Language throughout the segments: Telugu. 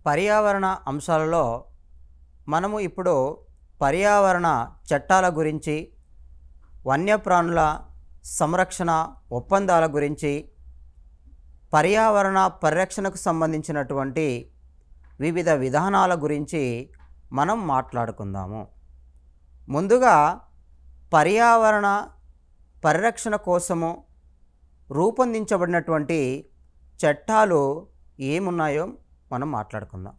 పర్యావరణ అంశాలలో మనము ఇప్పుడు పర్యావరణ చట్టాల గురించి, వన్యప్రాణుల సంరక్షణ ఒప్పందాల గురించి, పర్యావరణ పరిరక్షణకు సంబంధించినటువంటి వివిధ విధానాల గురించి మనం మాట్లాడుకుందాము. ముందుగా పర్యావరణ పరిరక్షణ కోసము రూపొందించబడినటువంటి చట్టాలు ఏమున్నాయో మనం మాట్లాడుకుందాం.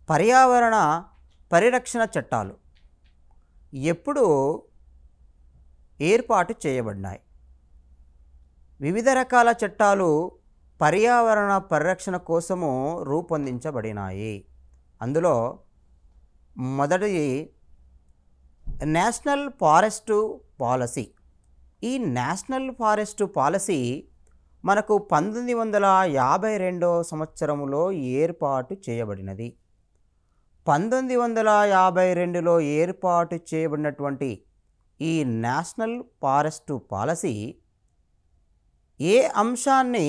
పర్యావరణ పరిరక్షణ చట్టాలు ఎప్పుడు ఏర్పాటు చేయబడినాయి? వివిధ రకాల చట్టాలు పర్యావరణ పరిరక్షణ కోసము రూపొందించబడినాయి. అందులో మొదటిది నేషనల్ ఫారెస్ట్ పాలసీ. ఈ నేషనల్ ఫారెస్ట్ పాలసీ మనకు 1952 సంవత్సరంలో ఏర్పాటు చేయబడినది. 1952లో ఏర్పాటు చేయబడినటువంటి ఈ నేషనల్ ఫారెస్ట్ పాలసీ ఏ అంశాన్ని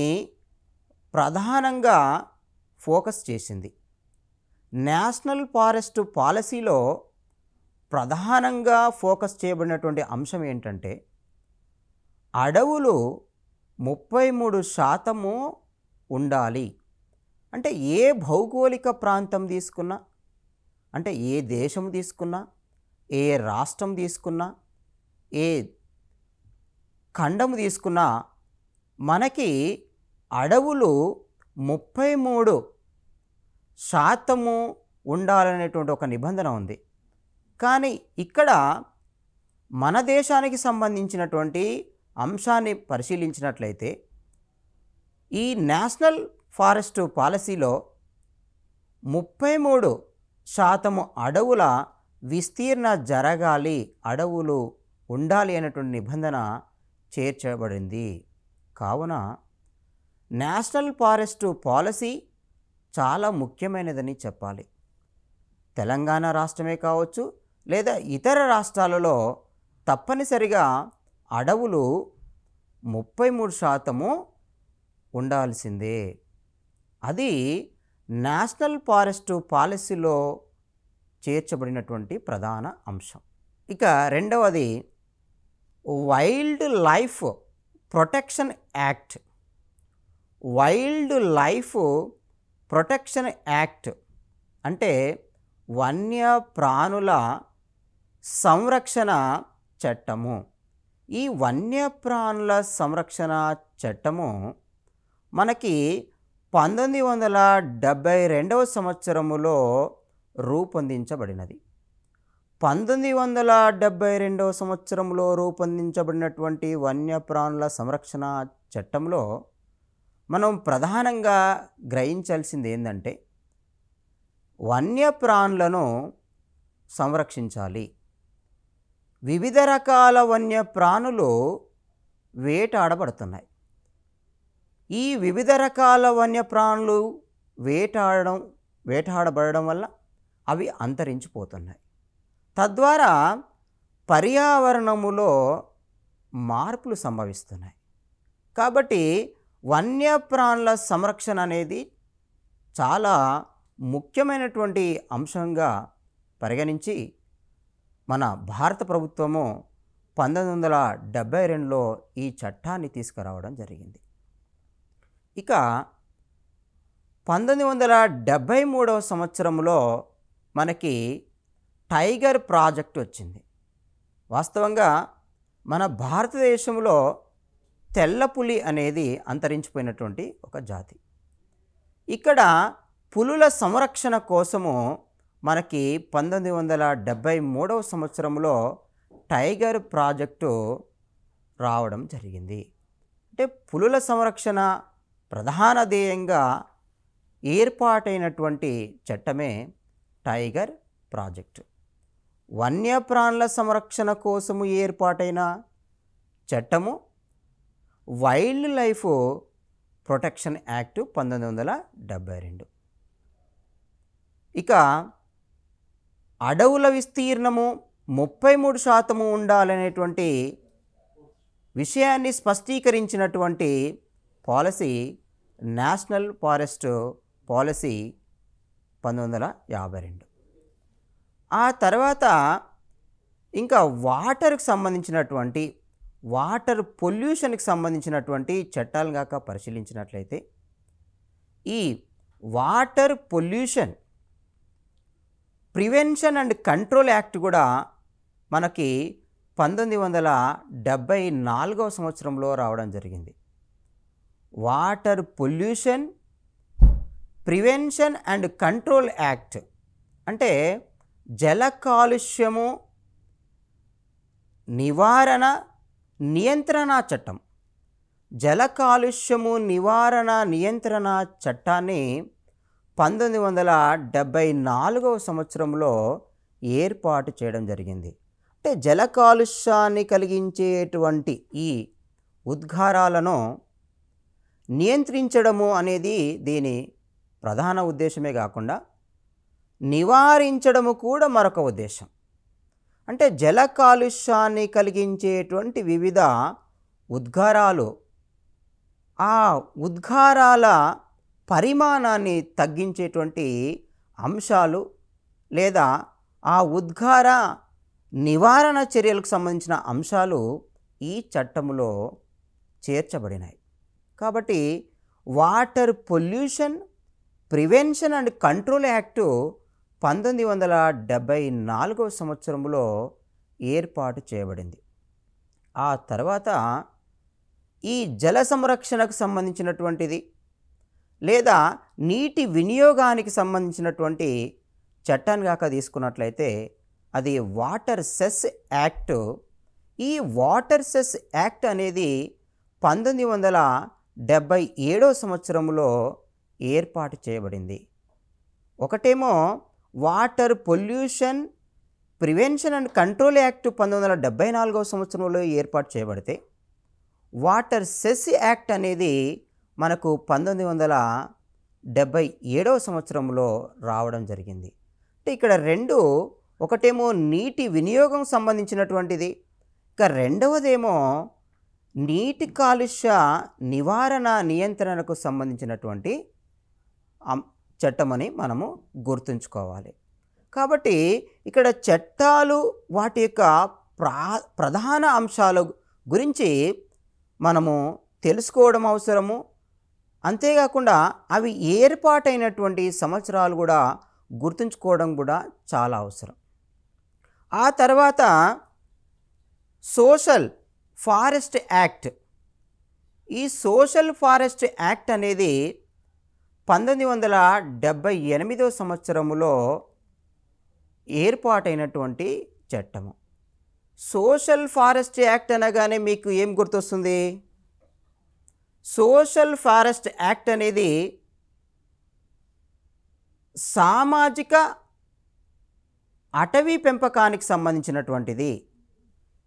ప్రధానంగా ఫోకస్ చేసింది? నేషనల్ ఫారెస్ట్ పాలసీలో ప్రధానంగా ఫోకస్ చేయబడినటువంటి అంశం ఏంటంటే, అడవులు 33% ఉండాలి. అంటే ఏ భౌగోళిక ప్రాంతం తీసుకున్నా, అంటే ఏ దేశం తీసుకున్నా, ఏ రాష్ట్రం తీసుకున్నా, ఏ ఖండం తీసుకున్నా మనకి అడవులు 33% ఉండాలనేటువంటి ఒక నిబంధన ఉంది. కానీ ఇక్కడ మన దేశానికి సంబంధించినటువంటి అంశాన్ని పరిశీలించినట్లయితే, ఈ నేషనల్ ఫారెస్ట్ పాలసీలో 33% అడవుల విస్తీర్ణ జరగాలి, అడవులు ఉండాలి అనేటువంటి నిబంధన చేర్చబడింది. కావున నేషనల్ ఫారెస్ట్ పాలసీ చాలా ముఖ్యమైనదని చెప్పాలి. తెలంగాణ రాష్ట్రమే కావచ్చు, లేదా ఇతర రాష్ట్రాలలో తప్పనిసరిగా అడవులు 33% ఉండాల్సిందే. అది నేషనల్ ఫారెస్ట్ పాలసీలో చేర్చబడినటువంటి ప్రధాన అంశం. ఇక రెండవది wild life protection act. Wild life protection act అంటే వన్యప్రాణుల సంరక్షణ చట్టము. ఈ వన్యప్రాణుల సంరక్షణ చట్టము మనకి 1972 సంవత్సరములో రూపొందించబడినది. 1972 సంవత్సరంలో రూపొందించబడినటువంటి వన్యప్రాణుల సంరక్షణ చట్టంలో మనం ప్రధానంగా గ్రహించాల్సింది ఏంటంటే, వన్యప్రాణులను సంరక్షించాలి. వివిధ రకాల వన్యప్రాణులు వేటాడబడుతున్నాయి. ఈ వివిధ రకాల వన్యప్రాణులు వేటాడబడడం వల్ల అవి అంతరించిపోతున్నాయి. తద్వారా పర్యావరణములో మార్పులు సంభవిస్తున్నాయి. కాబట్టి వన్యప్రాణుల సంరక్షణ అనేది చాలా ముఖ్యమైనటువంటి అంశంగా పరిగణించి మన భారత ప్రభుత్వము 1972లో ఈ చట్టాన్ని తీసుకురావడం జరిగింది. ఇక 1973 సంవత్సరంలో మనకి టైగర్ ప్రాజెక్ట్ వచ్చింది. వాస్తవంగా మన భారతదేశంలో తెల్లపులి అనేది అంతరించిపోయినటువంటి ఒక జాతి. ఇక్కడ పులుల సంరక్షణ కోసము మనకి 1973 సంవత్సరంలో టైగర్ ప్రాజెక్టు రావడం జరిగింది. అంటే పులుల సంరక్షణ ప్రధాన ధ్యేయంగా ఏర్పాటైనటువంటి చట్టమే టైగర్ ప్రాజెక్టు. వన్యప్రాణుల సంరక్షణ కోసము ఏర్పాటైన చట్టము వైల్డ్ లైఫ్ ప్రొటెక్షన్ యాక్ట్ 1972. ఇక అడవుల విస్తీర్ణము 33% ఉండాలనేటువంటి విషయాన్ని స్పష్టీకరించినటువంటి పాలసీ నేషనల్ ఫారెస్ట్ పాలసీ 1952. ఆ తర్వాత ఇంకా వాటర్కి సంబంధించినటువంటి వాటర్ పొల్యూషన్కి సంబంధించినటువంటి చట్టాలు కాక పరిశీలించినట్లయితే ఈ water pollution prevention and control act కూడా మనకి 1974వ సంవత్సరంలో రావడం జరిగింది. Water pollution prevention and control act అంటే జల కాలుష్యము నివారణ నియంత్రణ చట్టం. జల కాలుష్యము నివారణ నియంత్రణ చట్టాన్ని 1974వ సంవత్సరంలో ఏర్పాటు చేయడం జరిగింది. అంటే జల కాలుష్యాన్ని కలిగించేటువంటి ఈ ఉద్గారాలను నియంత్రించడము అనేది దీని ప్రధాన ఉద్దేశమే కాకుండా నివారించడము కూడా మరొక ఉద్దేశం. అంటే జల కాలుష్యాన్ని కలిగించేటువంటి వివిధ ఉద్గారాలు, ఆ ఉద్గారాల పరిమాణాన్ని తగ్గించేటువంటి అంశాలు లేదా ఆ ఉద్గార నివారణ చర్యలకు సంబంధించిన అంశాలు ఈ చట్టంలో చేర్చబడినాయి. కాబట్టి water pollution prevention and control act 1974వ సంవత్సరంలో ఏర్పాటు చేయబడింది. ఆ తర్వాత ఈ జల సంరక్షణకు సంబంధించినటువంటిది లేదా నీటి వినియోగానికి సంబంధించినటువంటి చట్టాన్ని కాక తీసుకున్నట్లయితే అది వాటర్ సెస్ యాక్ట్. ఈ వాటర్ సెస్ యాక్ట్ అనేది 1977వ సంవత్సరంలో ఏర్పాటు చేయబడింది. ఒకటేమో water pollution prevention and control act 1974వ సంవత్సరంలో ఏర్పాటు చేయబడితే వాటర్ సెస్ యాక్ట్ అనేది మనకు 1977వ సంవత్సరంలో రావడం జరిగింది. అంటే ఇక్కడ రెండు, ఒకటేమో నీటి వినియోగం సంబంధించినటువంటిది, ఇక రెండవదేమో నీటి కాలుష్య నివారణ నియంత్రణకు సంబంధించినటువంటి చట్టమని మనము గుర్తుంచుకోవాలి. కాబట్టి ఇక్కడ చట్టాలు వాటి యొక్క ప్రధాన అంశాల గురించి మనము తెలుసుకోవడం అవసరము. అంతేకాకుండా అవి ఏర్పాటైనటువంటి సంవత్సరాలు కూడా గుర్తుంచుకోవడం కూడా చాలా అవసరం. ఆ తర్వాత సోషల్ ఫారెస్ట్ యాక్ట్. ఈ సోషల్ ఫారెస్ట్ యాక్ట్ అనేది 1978వ సంవత్సరంలో ఏర్పాటైనటువంటి చట్టము. సోషల్ ఫారెస్ట్ యాక్ట్ అనగానే మీకు ఏం గుర్తొస్తుంది? సోషల్ ఫారెస్ట్ యాక్ట్ అనేది సామాజిక అటవీ పెంపకానికి సంబంధించినటువంటిది.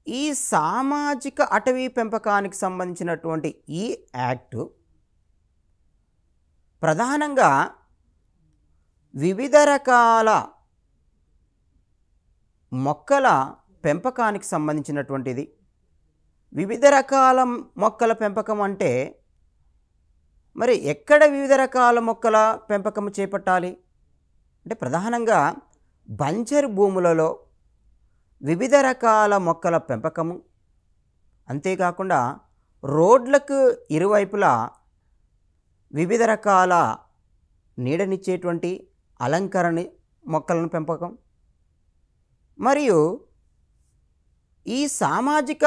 ఈ సామాజిక అటవీ పెంపకానికి సంబంధించినటువంటి ఈ యాక్టు ప్రధానంగా వివిధ రకాల మొక్కల పెంపకానికి సంబంధించినటువంటిది. వివిధ రకాల మొక్కల పెంపకం అంటే మరి ఎక్కడ వివిధ రకాల మొక్కల పెంపకం చేపట్టాలి అంటే ప్రధానంగా బంజరు భూములలో వివిధ రకాల మొక్కల పెంపకము, అంతేకాకుండా రోడ్లకు ఇరువైపులా వివిధ రకాల నీడనిచ్చేటువంటి అలంకరణ మొక్కలను పెంపకం, మరియు ఈ సామాజిక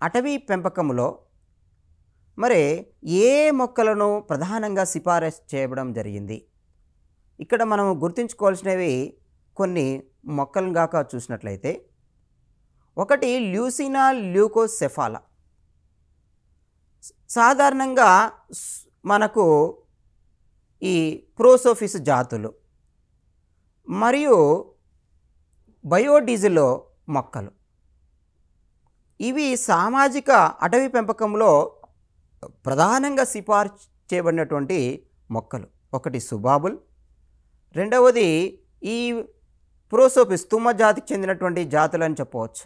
అటవీ పెంపకంలో మరి ఏ మొక్కలను ప్రధానంగా సిఫారసు చేయడం జరిగింది. ఇక్కడ మనం గుర్తుంచుకోవాల్సినవి కొన్ని మొక్కలను గాక చూసినట్లయితే, ఒకటి ల్యూసినా ల్యూకోసెఫాలా. సాధారణంగా మనకు ఈ ప్రోసోఫిస్ జాతులు మరియు బయోడీజిల్ మొక్కలు, ఇవి సామాజిక అటవీ పెంపకంలో ప్రధానంగా సిఫార్సు చేయబడినటువంటి మొక్కలు. ఒకటి సుబాబుల్, రెండవది ఈ ప్రోసోఫిస్ తుమ్మ జాతికి చెందినటువంటి జాతులు అని చెప్పవచ్చు.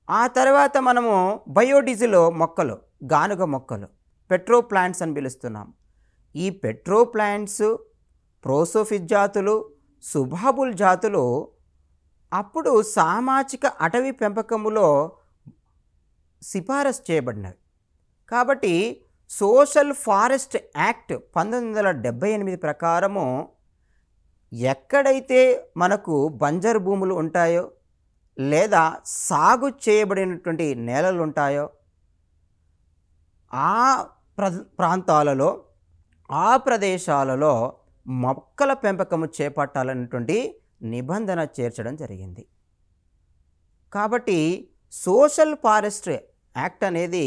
ఆ తర్వాత మనము బయోడీజిల్ మొక్కలు, గానుగ మొక్కలు, పెట్రో ప్లాంట్స్ అని పిలుస్తున్నాం. ఈ పెట్రో ప్లాంట్స్ ప్రోసోఫిస్ జాతులు, సుబాబుల్ జాతులు అప్పుడు సామాజిక అటవీ పెంపకములో సిఫారసు చేయబడినవి. కాబట్టి సోషల్ ఫారెస్ట్ యాక్ట్ 1978 ప్రకారము ఎక్కడైతే మనకు బంజరు భూములు ఉంటాయో లేదా సాగు చేయబడినటువంటి నేలలు ఉంటాయో ఆ ప్రాంతాలలో, ఆ ప్రదేశాలలో మొక్కల పెంపకము చేపట్టాలనేటువంటి నిబంధన చేర్చడం జరిగింది. కాబట్టి సోషల్ ఫారెస్ట్ యాక్ట్ అనేది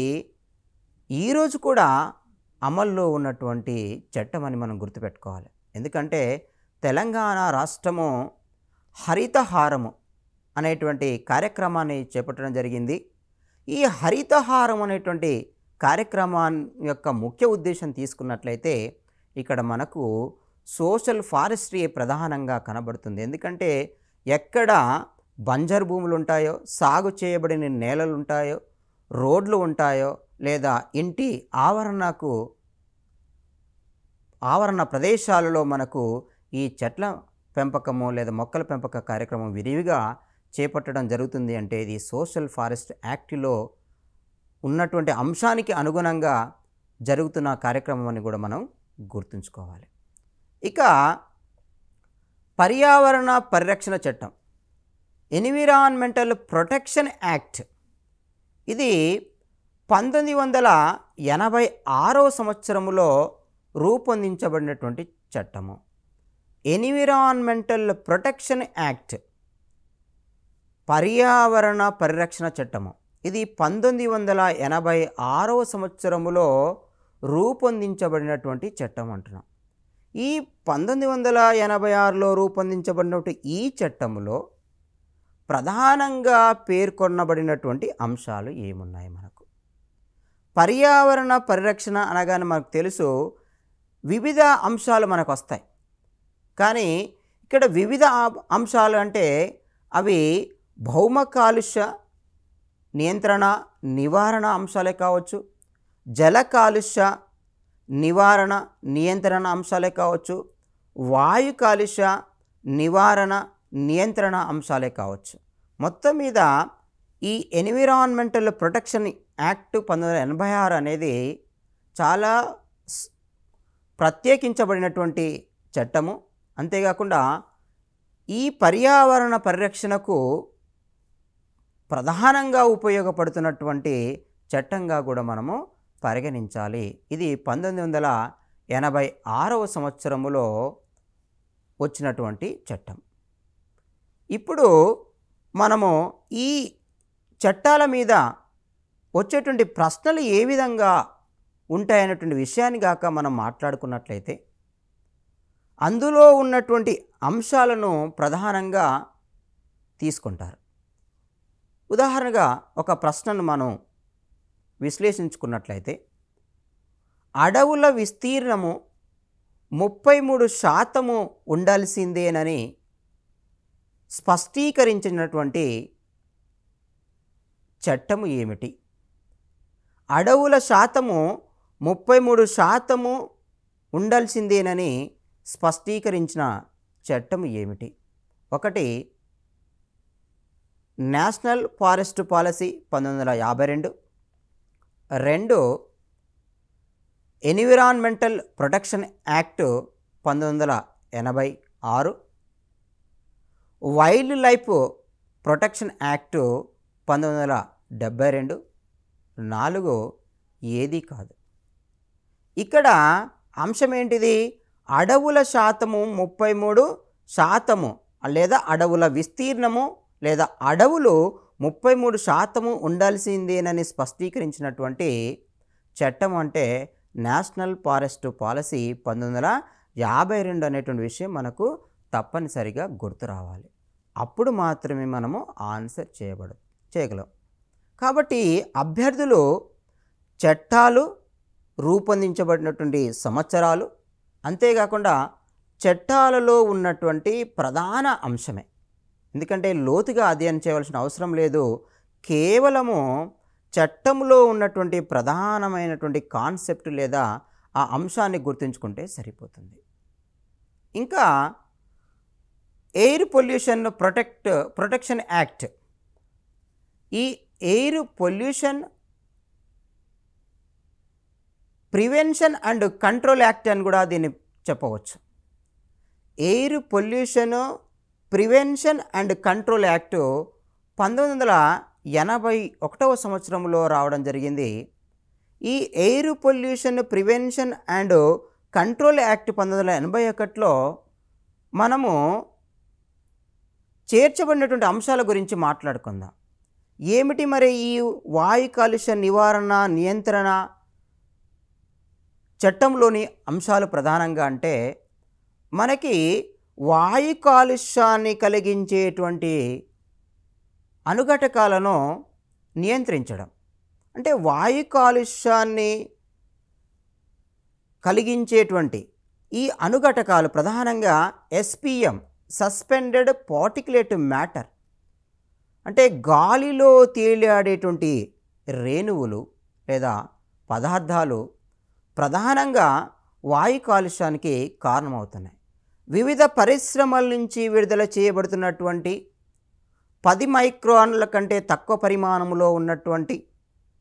ఈరోజు కూడా అమల్లో ఉన్నటువంటి చట్టం అని మనం గుర్తుపెట్టుకోవాలి. ఎందుకంటే తెలంగాణ రాష్ట్రము హరితహారము అనేటువంటి కార్యక్రమాన్ని చేపట్టడం జరిగింది. ఈ హరితహారం అనేటువంటి కార్యక్రమాన్ని యొక్క ముఖ్య ఉద్దేశం తీసుకున్నట్లయితే ఇక్కడ మనకు సోషల్ ఫారెస్ట్రీ ప్రధానంగా కనబడుతుంది. ఎందుకంటే ఎక్కడ బంజరు భూములు ఉంటాయో, సాగు చేయబడిన నేలలు ఉంటాయో, రోడ్లు ఉంటాయో లేదా ఇంటి ఆవరణ ప్రదేశాలలో మనకు ఈ చెట్ల పెంపకము లేదా మొక్కల పెంపక కార్యక్రమం విరివిగా చేపట్టడం జరుగుతుంది. అంటే ఇది సోషల్ ఫారెస్ట్ యాక్ట్లో ఉన్నటువంటి అంశానికి అనుగుణంగా జరుగుతున్న కార్యక్రమం అని కూడా మనం గుర్తుంచుకోవాలి. ఇక పర్యావరణ పరిరక్షణ చట్టం, ఎన్విరాన్మెంటల్ ప్రొటెక్షన్ యాక్ట్, ఇది 1986 సంవత్సరంలో రూపొందించబడినటువంటి చట్టము. ఎన్విరాన్మెంటల్ ప్రొటెక్షన్ యాక్ట్, పర్యావరణ పరిరక్షణ చట్టము, ఇది 1986 సంవత్సరములో రూపొందించబడినటువంటి చట్టం అంటున్నాం. ఈ 1986లో రూపొందించబడినటువంటి ఈ చట్టములో ప్రధానంగా పేర్కొనబడినటువంటి అంశాలు ఏమున్నాయి? మనకు పర్యావరణ పరిరక్షణ అనగానే మనకు తెలుసు వివిధ అంశాలు మనకు వస్తాయి. కానీ ఇక్కడ వివిధ అంశాలు అంటే అవి భౌమ కాలుష్య నియంత్రణ నివారణ అంశాలే కావచ్చు, జల కాలుష్య నివారణ నియంత్రణ అంశాలే కావచ్చు, వాయు కాలుష్య నివారణ నియంత్రణ అంశాలే కావచ్చు. మొత్తం మీద ఈ ఎన్విరాన్మెంటల్ ప్రొటెక్షన్ యాక్ట్ 1986 అనేది చాలా ప్రత్యేకించబడినటువంటి చట్టము. అంతేకాకుండా ఈ పర్యావరణ పరిరక్షణకు ప్రధానంగా ఉపయోగపడుతున్నటువంటి చట్టంగా కూడా మనము పరిగణించాలి. ఇది 1986 సంవత్సరములో వచ్చినటువంటి చట్టం. ఇప్పుడు మనము ఈ చట్టాల మీద వచ్చేటువంటి ప్రశ్నలు ఏ విధంగా ఉంటాయనేటువంటి విషయాన్ని గాక మనం మాట్లాడుకున్నట్లయితే అందులో ఉన్నటువంటి అంశాలను ప్రధానంగా తీసుకుంటారు. ఉదాహరణగా ఒక ప్రశ్నను మనం విశ్లేషించుకున్నట్లయితే అడవుల విస్తీర్ణము 33% ఉండాల్సిందేనని స్పష్టీకరించినటువంటి చట్టము ఏమిటి? అడవుల శాతము 33% ఉండాల్సిందేనని స్పష్టీకరించిన చట్టము ఏమిటి? ఒకటి national forest policy 1952, 2 environmental protection act 1986, wild life protection act 1972, 4 ఏది కాదు. ఇక్కడ అంశం ఏంటిది? అడవుల శాతము 33% లేదా అడవుల విస్తీర్ణము లేదా అడవులు 33% ఉండాల్సిందేనని స్పష్టీకరించినటువంటి చట్టం అంటే నేషనల్ ఫారెస్ట్ పాలసీ 1952 అనేటువంటి విషయం మనకు తప్పనిసరిగా గుర్తు రావాలి. అప్పుడు మాత్రమే మనము ఆన్సర్ చేయగలం. కాబట్టి అభ్యర్థులు చట్టాలు రూపొందించబడినటువంటి సంవత్సరాలు, అంతేకాకుండా చట్టాలలో ఉన్నటువంటి ప్రధాన అంశమే. ఎందుకంటే లోతుగా అధ్యయనం చేయవలసిన అవసరం లేదు. కేవలము చట్టంలో ఉన్నటువంటి ప్రధానమైనటువంటి కాన్సెప్ట్ లేదా ఆ అంశాన్ని గుర్తుంచుకుంటే సరిపోతుంది. ఇంకా ఎయిర్ పొల్యూషన్ ప్రొటెక్షన్ యాక్ట్. ఈ air pollution prevention and control act అని కూడా దీన్ని చెప్పవచ్చు. Air pollution prevention and control act 1981వ సంవత్సరంలో రావడం జరిగింది. ఈ air pollution prevention and control act 1981లో మనము చేర్చబడినటువంటి అంశాల గురించి మాట్లాడుకుందాం. ఏమిటి మరి ఈ వాయు కాలుష్య నివారణ నియంత్రణ చట్టంలోని అంశాలు ప్రధానంగా అంటే, మనకి వాయు కాలుష్యాన్ని కలిగించేటువంటి అనుఘటకాలను నియంత్రించడం. అంటే వాయు కాలుష్యాన్ని కలిగించేటువంటి ఈ అనుఘటకాలు ప్రధానంగా SPM, సస్పెండెడ్ పార్టికులేట్ మ్యాటర్, అంటే గాలిలో తేలియాడేటువంటి రేణువులు లేదా పదార్థాలు ప్రధానంగా వాయు కాలుష్యానికి కారణమవుతున్నాయి. వివిధ పరిశ్రమల నుంచి విడుదల చేయబడుతున్నటువంటి 10 మైక్రాన్ల కంటే తక్కువ పరిమాణంలో ఉన్నటువంటి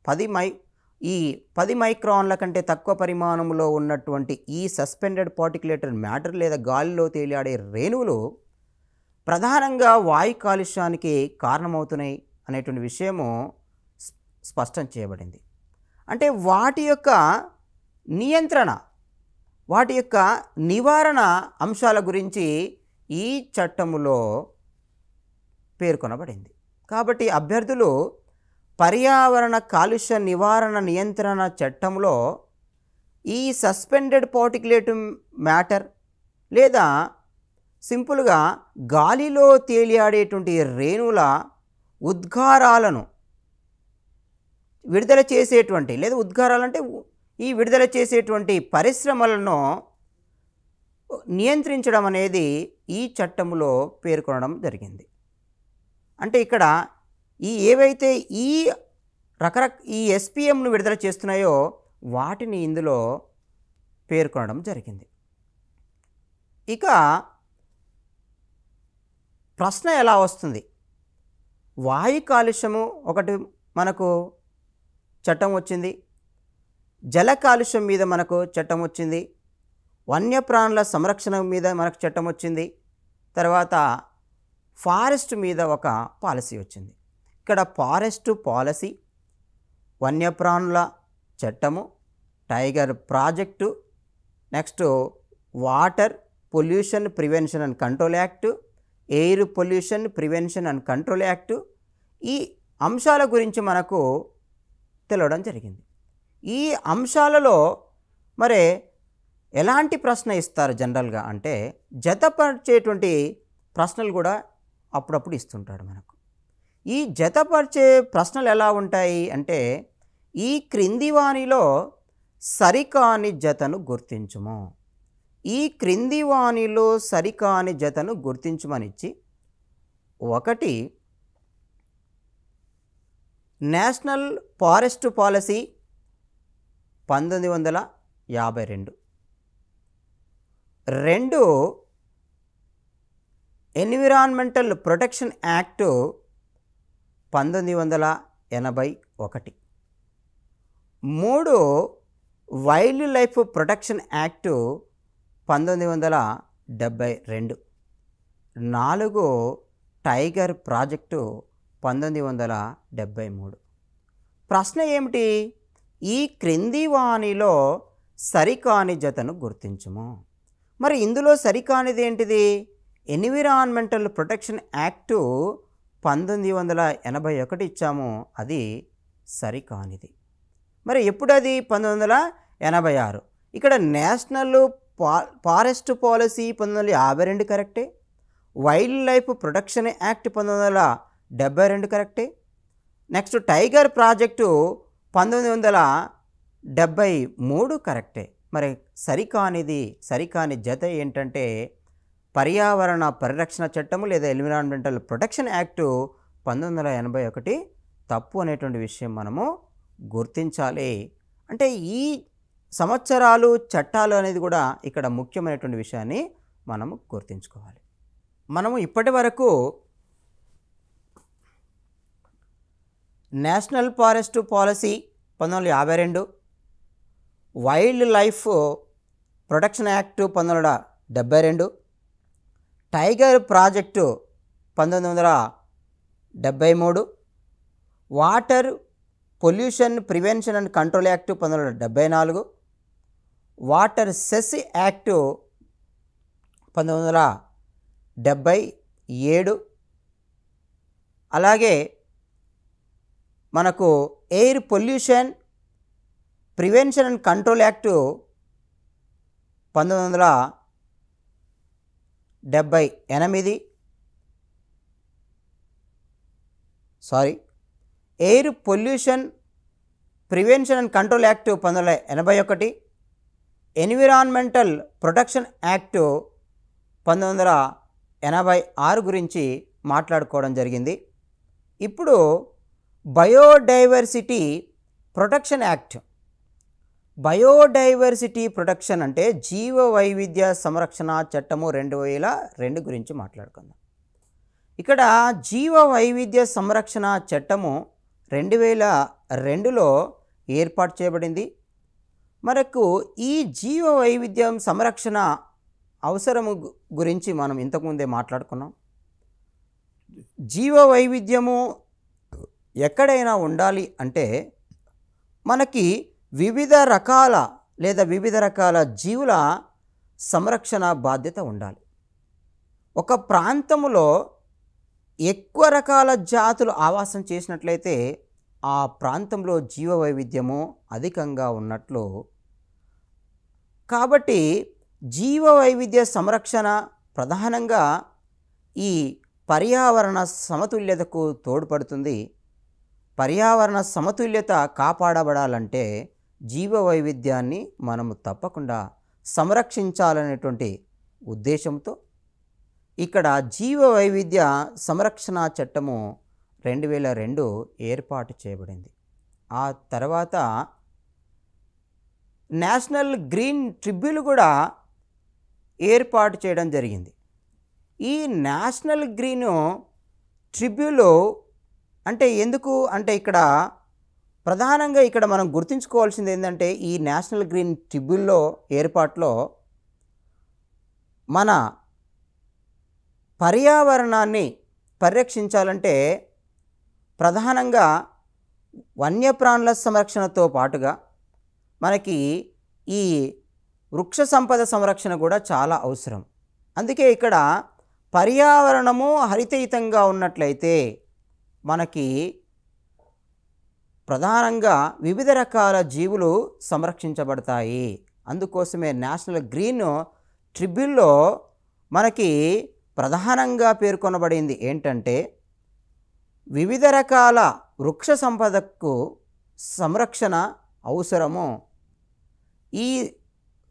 10 మైక్రాన్ల కంటే తక్కువ పరిమాణంలో ఉన్నటువంటి ఈ సస్పెండెడ్ పార్టికులేట్ మ్యాటర్ లేదా గాలిలో తేలియాడే రేణువులు ప్రధానంగా వాయు కాలుష్యానికి కారణమవుతున్నాయి అనేటువంటి విషయము స్పష్టం చేయబడింది. అంటే వాటి యొక్క నియంత్రణ, వాటి యొక్క నివారణ అంశాల గురించి ఈ చట్టములో పేర్కొనబడింది. కాబట్టి అభ్యర్థులు పర్యావరణ కాలుష్య నివారణ నియంత్రణ చట్టంలో ఈ సస్పెండెడ్ పార్టికులేట్ మ్యాటర్ లేదా సింపుల్గా గాలిలో తేలియాడేటువంటి రేణువుల ఉద్గారాలను విడుదల చేసేటువంటి లేదా ఉద్గారాలంటే ఈ విడుదల చేసేటువంటి పరిశ్రమలను నియంత్రించడం అనేది ఈ చట్టంలో పేర్కొనడం జరిగింది. అంటే ఇక్కడ ఏవైతే ఈ SPMను విడుదల చేస్తున్నాయో వాటిని ఇందులో పేర్కొనడం జరిగింది. ఇక ప్రశ్న ఎలా వస్తుంది? వాయు కాలుష్యము ఒకటి మనకు చట్టం వచ్చింది, జల కాలుష్యం మీద మనకు చట్టం వచ్చింది, వన్యప్రాణుల సంరక్షణ మీద మనకు చట్టం వచ్చింది, తర్వాత ఫారెస్ట్ మీద ఒక పాలసీ వచ్చింది. ఇక్కడ ఫారెస్ట్ పాలసీ, వన్యప్రాణుల చట్టము, tiger project, next water pollution prevention and control act, air pollution prevention and control act, ఈ అంశాల గురించి మనకు తెలవడం జరిగింది. ఈ అంశాలలో మరి ఎలాంటి ప్రశ్న ఇస్తారు జనరల్గా అంటే జతపరిచేటువంటి ప్రశ్నలు కూడా అప్పుడప్పుడు ఇస్తుంటాడు మనకు. ఈ జతపరిచే ప్రశ్నలు ఎలా ఉంటాయి అంటే, ఈ క్రింది వానిలో సరికాని జతను గుర్తించుము, ఈ క్రింది వానిలో సరికాని జతను గుర్తించమనిచ్చి, 1 national forest policy 1952, 2 environmental protection act 1981, 3 wild life protection act 1972, 4 tiger project 1973. ప్రశ్న ఏమిటి? ఈ క్రింది వానిలో సరికాని జతను గుర్తించుము. మరి ఇందులో సరికానిది ఏంటిది? ఎన్విరాన్మెంటల్ ప్రొటెక్షన్ యాక్టు 1981 ఇచ్చాము, అది సరికానిది. మరి ఎప్పుడది? 1986. ఇక్కడ నేషనల్ ఫారెస్ట్ పాలసీ 1952 కరెక్టే, వైల్డ్ లైఫ్ ప్రొటెక్షన్ యాక్ట్ 1972 కరెక్టే, నెక్స్ట్ టైగర్ ప్రాజెక్టు 1973 కరెక్టే. మరి సరికాని జత ఏంటంటే పర్యావరణ పరిరక్షణ చట్టము లేదా ఎన్విరాన్మెంటల్ ప్రొటెక్షన్ యాక్టు 1981 తప్పు అనేటువంటి విషయం మనము గుర్తించాలి. అంటే ఈ సంవత్సరాలు చట్టాలు అనేది కూడా ఇక్కడ ముఖ్యమైనటువంటి విషయాన్ని మనము గుర్తుంచుకోవాలి. మనము ఇప్పటి వరకు national forest policy 1952, wildlife protection act 1972, tiger project 1973, water pollution prevention and control act 1974, water cess act 1977, అలాగే మనకు air pollution prevention and control act 1978, air pollution prevention and control act 1981, environmental protection act 1986 గురించి మాట్లాడుకోవడం జరిగింది. ఇప్పుడు biodiversity protection act, biodiversity protection అంటే జీవ వైవిధ్య సంరక్షణ చట్టము 2002 గురించి మాట్లాడుకుందాం. ఇక్కడ జీవ వైవిధ్య సంరక్షణ చట్టము 2002లో ఏర్పాటు చేయబడింది. మనకు ఈ జీవ వైవిధ్యం సంరక్షణ అవసరము గురించి మనం ఇంతకుముందే మాట్లాడుకున్నాం. జీవ వైవిధ్యము ఎక్కడైనా ఉండాలి అంటే మనకి వివిధ రకాల జీవుల సంరక్షణ బాధ్యత ఉండాలి. ఒక ప్రాంతంలో ఎక్కువ రకాల జాతులు ఆవాసం చేసినట్లయితే ఆ ప్రాంతంలో జీవ వైవిధ్యము అధికంగా ఉన్నట్లు. కాబట్టి జీవ వైవిధ్య సంరక్షణ ప్రధానంగా ఈ పర్యావరణ సమతుల్యతకు తోడ్పడుతుంది. పర్యావరణ సమతుల్యత కాపాడబడాలంటే జీవ వైవిధ్యాన్ని మనము తప్పకుండా సంరక్షించాలనేటువంటి ఉద్దేశంతో ఇక్కడ జీవ వైవిధ్య సంరక్షణ చట్టము 2002 ఏర్పాటు చేయబడింది. ఆ తర్వాత నేషనల్ గ్రీన్ ట్రిబ్యునల్ కూడా ఏర్పాటు చేయడం జరిగింది. ఈ నేషనల్ గ్రీన్ ట్రిబ్యునల్ అంటే ఎందుకు అంటే ఇక్కడ ప్రధానంగా ఇక్కడ మనం గుర్తుంచుకోవాల్సింది ఏంటంటే ఈ నేషనల్ గ్రీన్ ట్రిబ్యునల్ ఏర్పాటులో మన పర్యావరణాన్ని పరిరక్షించాలంటే ప్రధానంగా వన్యప్రాణుల సంరక్షణతో పాటుగా మనకి ఈ వృక్ష సంపద సంరక్షణ కూడా చాలా అవసరం. అందుకే ఇక్కడ పర్యావరణము హరితయుతంగా ఉన్నట్లయితే మనకి ప్రధానంగా వివిధ రకాల జీవులు సంరక్షించబడతాయి. అందుకోసమే నేషనల్ గ్రీన్ ట్రిబ్యునల్లో మనకి ప్రధానంగా పేర్కొనబడింది ఏంటంటే వివిధ రకాల వృక్ష సంపదకు సంరక్షణ అవసరము. ఈ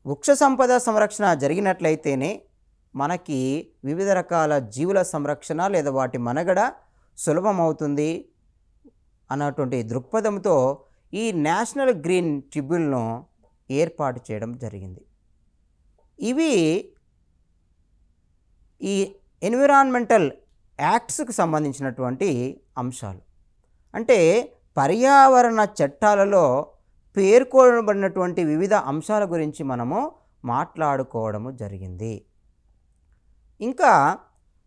వృక్ష సంపద సంరక్షణ జరిగినట్లయితేనే మనకి వివిధ రకాల జీవుల సంరక్షణ లేదా వాటి మనుగడ సులభమవుతుంది అన్నటువంటి దృక్పథంతో ఈ నేషనల్ గ్రీన్ ట్రిబ్యునల్ను ఏర్పాటు చేయడం జరిగింది. ఇవి ఈ ఎన్విరాన్మెంటల్ యాక్ట్స్కి సంబంధించినటువంటి అంశాలు. అంటే పర్యావరణ చట్టాలలో పేర్కొనబడినటువంటి వివిధ అంశాల గురించి మనము మాట్లాడుకోవడము జరిగింది. ఇంకా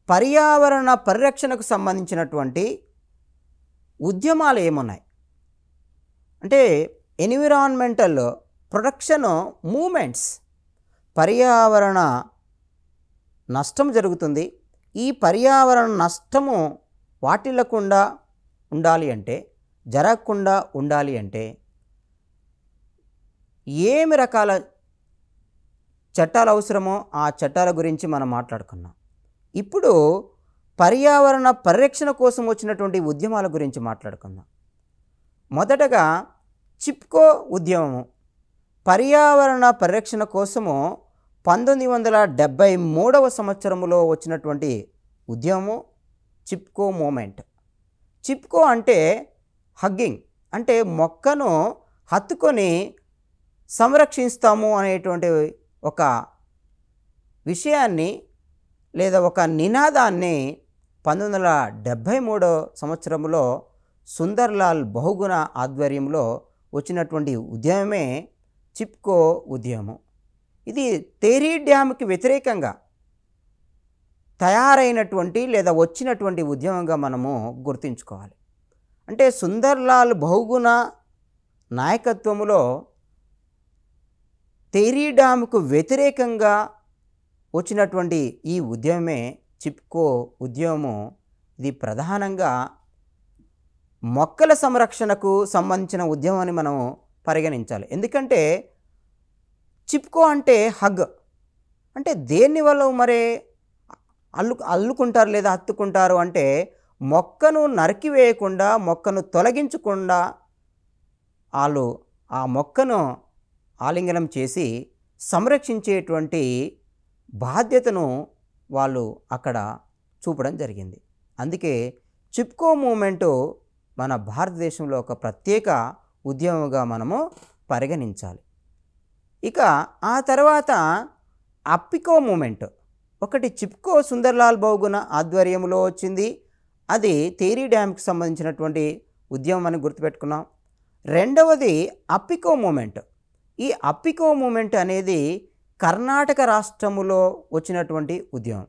పర్యావరణ పరిరక్షణకు సంబంధించినటువంటి ఉద్యమాలు ఏమున్నాయి అంటే ఎన్విరాన్మెంటల్ ప్రొటెక్షన్ మూమెంట్స్. పర్యావరణ నష్టం జరుగుతుంది. ఈ పర్యావరణ నష్టము వాటిల్లకుండా ఉండాలి అంటే జరగకుండా ఉండాలి అంటే ఏమి రకాల చట్టాలు అవసరమో ఆ చట్టాల గురించి మనం మాట్లాడుకున్నాం. ఇప్పుడు పర్యావరణ పరిరక్షణ కోసం వచ్చినటువంటి ఉద్యమాల గురించి మాట్లాడుకుందాం. మొదటగా చిప్కో ఉద్యమము పర్యావరణ పరిరక్షణ కోసము 1973వ సంవత్సరంలో వచ్చినటువంటి ఉద్యమము చిప్కో మూమెంట్. చిప్కో అంటే హగ్గింగ్, అంటే మొక్కను హత్తుకొని సంరక్షిస్తాము అనేటువంటి ఒక విషయాన్ని లేదా ఒక నినాదాన్ని 1973 సంవత్సరంలో సుందర్లాల్ బహుగుణ ఆధ్వర్యంలో వచ్చినటువంటి ఉద్యమమే చిప్కో ఉద్యమం. ఇది తేరీ డ్యామ్కి వ్యతిరేకంగా తయారైనటువంటి లేదా వచ్చినటువంటి ఉద్యమంగా మనము గుర్తుంచుకోవాలి. అంటే సుందర్లాల్ బహుగుణ నాయకత్వంలో తేరీ డ్యామ్కు వ్యతిరేకంగా వచ్చినటువంటి ఈ ఉద్యమమే చిప్కో ఉద్యమం. ఇది ప్రధానంగా మొక్కల సంరక్షణకు సంబంధించిన ఉద్యమం అని మనం పరిగణించాలి. ఎందుకంటే చిప్కో అంటే హగ్, అంటే దేన్ని వాళ్ళు మరి అల్లుకుంటారు లేదా హత్తుకుంటారు అంటే మొక్కను నరికివేయకుండా, మొక్కను తొలగించకుండా వాళ్ళు ఆ మొక్కను ఆలింగనం చేసి సంరక్షించేటువంటి బాధ్యతను వాళ్ళు అక్కడ చూపడం జరిగింది. అందుకే చిప్కో మూమెంటు మన భారతదేశంలో ఒక ప్రత్యేక ఉద్యమంగా మనము పరిగణించాలి. ఇక ఆ తర్వాత అప్పికో మూమెంట్, ఒకటి చిప్కో సుందర్లాల్ బహుగుణ ఆధ్వర్యంలో వచ్చింది, అది తేరీ డ్యామ్కి సంబంధించినటువంటి ఉద్యమం అని గుర్తుపెట్టుకున్నాం. రెండవది అప్పికో మూమెంట్. ఈ అప్పికో మూమెంట్ అనేది కర్ణాటక రాష్ట్రములో వచ్చినటువంటి ఉద్యమం.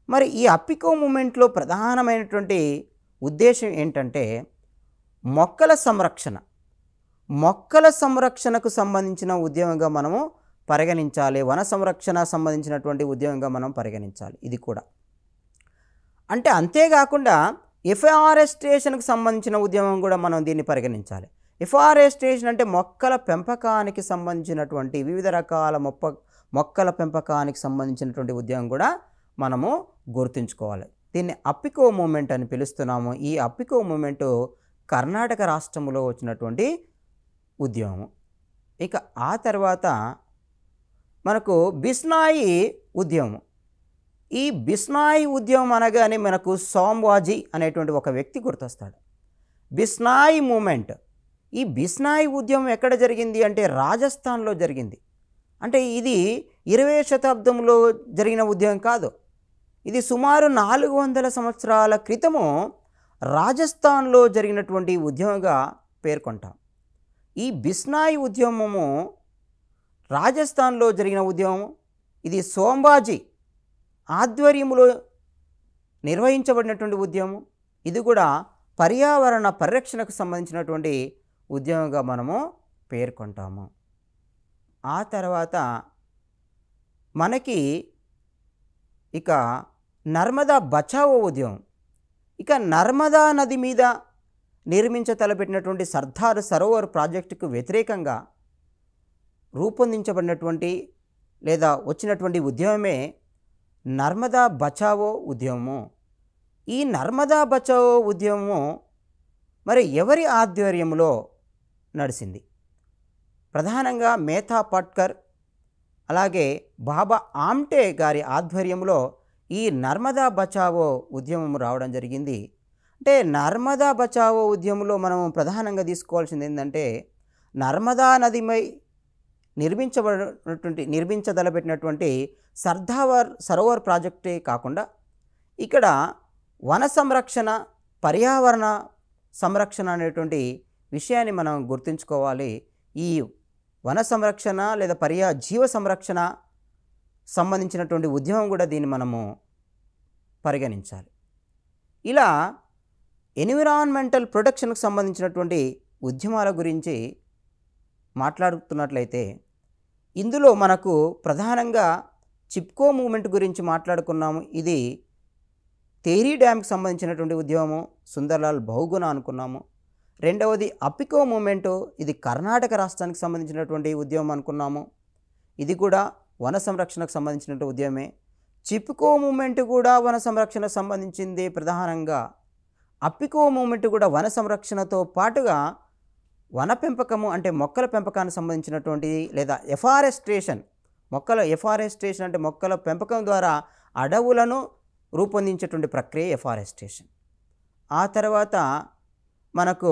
మరి ఈ అప్పికో మూమెంట్లో ప్రధానమైనటువంటి ఉద్దేశం ఏంటంటే మొక్కల సంరక్షణకు సంబంధించిన ఉద్యమంగా మనము పరిగణించాలి. వన సంరక్షణ సంబంధించినటువంటి ఉద్యమంగా మనం పరిగణించాలి. ఇది కూడా అంటే అంతేకాకుండా ఎఫారెస్టేషన్కి సంబంధించిన ఉద్యమం కూడా మనం దీన్ని పరిగణించాలి. ఎఫారెస్టేషన్ అంటే మొక్కల పెంపకానికి సంబంధించినటువంటి వివిధ రకాల మొక్కల పెంపకానికి సంబంధించినటువంటి ఉద్యమం కూడా మనము గుర్తుంచుకోవాలి. దీన్ని అప్పికో మూమెంట్ అని పిలుస్తున్నాము. ఈ అప్పికో మూమెంటు కర్ణాటక రాష్ట్రంలో వచ్చినటువంటి ఉద్యమం. ఇక ఆ తర్వాత మనకు బిస్నాయి ఉద్యమం. ఈ బిస్నాయి ఉద్యమం అనగానే మనకు సోమ్వాజీ అనేటువంటి ఒక వ్యక్తి గుర్తొస్తాడు. బిస్నాయి మూమెంట్, ఈ బిస్నాయి ఉద్యమం ఎక్కడ జరిగింది అంటే రాజస్థాన్లో జరిగింది. అంటే ఇది 20వ శతాబ్దంలో జరిగిన ఉద్యమం కాదు, ఇది సుమారు 400 సంవత్సరాల క్రితము రాజస్థాన్లో జరిగినటువంటి ఉద్యమంగా పేర్కొంటాం. ఈ బిస్నాయి ఉద్యమము రాజస్థాన్లో జరిగిన ఉద్యమం. ఇది సోంబాజీ ఆధ్వర్యంలో నిర్వహించబడినటువంటి ఉద్యమం. ఇది కూడా పర్యావరణ పరిరక్షణకు సంబంధించినటువంటి ఉద్యమంగా మనము పేర్కొంటాము. ఆ తర్వాత మనకి ఇక నర్మదా బచావో ఉద్యమం. ఇక నర్మదా నది మీద నిర్మించతలపెట్టినటువంటి సర్దార్ సరోవర్ ప్రాజెక్టుకు వ్యతిరేకంగా రూపొందించబడినటువంటి లేదా వచ్చినటువంటి ఉద్యమమే నర్మదా బచావో ఉద్యమము. ఈ నర్మదా బచావో ఉద్యమము మరి ఎవరి ఆధ్వర్యంలో నడిచింది? ప్రధానంగా మేథా పాట్కర్ అలాగే బాబా ఆమ్టే గారి ఆధ్వర్యంలో ఈ నర్మదా బచావో ఉద్యమం రావడం జరిగింది. అంటే నర్మదా బచావో ఉద్యమంలో ప్రధానంగా తీసుకోవాల్సింది ఏంటంటే నర్మదా నదిపై నిర్మించదలపెట్టినటువంటి సర్దార్ సరోవర్ ప్రాజెక్టే కాకుండా ఇక్కడ వన సంరక్షణ, పర్యావరణ సంరక్షణ అనేటువంటి విషయాన్ని మనం గుర్తుంచుకోవాలి. ఈ వన సంరక్షణ లేదా జీవ సంరక్షణ సంబంధించినటువంటి ఉద్యమం కూడా దీన్ని మనము పరిగణించాలి. ఇలా ఎన్విరాన్మెంటల్ ప్రొటెక్షన్కు సంబంధించినటువంటి ఉద్యమాల గురించి మాట్లాడుతున్నట్లయితే ఇందులో మనకు ప్రధానంగా చిప్కో మూమెంట్ గురించి మాట్లాడుకున్నాము. ఇది తేరీ డ్యామ్కి సంబంధించినటువంటి ఉద్యమము, సుందర్లాల్ బహుగుణ అనుకున్నాము. రెండవది అప్పికో మూమెంటు, ఇది కర్ణాటక రాష్ట్రానికి సంబంధించినటువంటి ఉద్యమం అనుకున్నాము. ఇది కూడా వన సంరక్షణకు సంబంధించినటువంటి ఉద్యమే. చిప్కో మూమెంట్ కూడా వన సంరక్షణకు సంబంధించింది ప్రధానంగా. అప్పికో మూమెంట్ కూడా వన సంరక్షణతో పాటుగా వన పెంపకము అంటే మొక్కల పెంపకానికి సంబంధించినటువంటి లేదా ఎఫారెస్టేషన్ అంటే మొక్కల పెంపకం ద్వారా అడవులను రూపొందించేటువంటి ప్రక్రియ ఎఫారెస్టేషన్. ఆ తర్వాత మనకు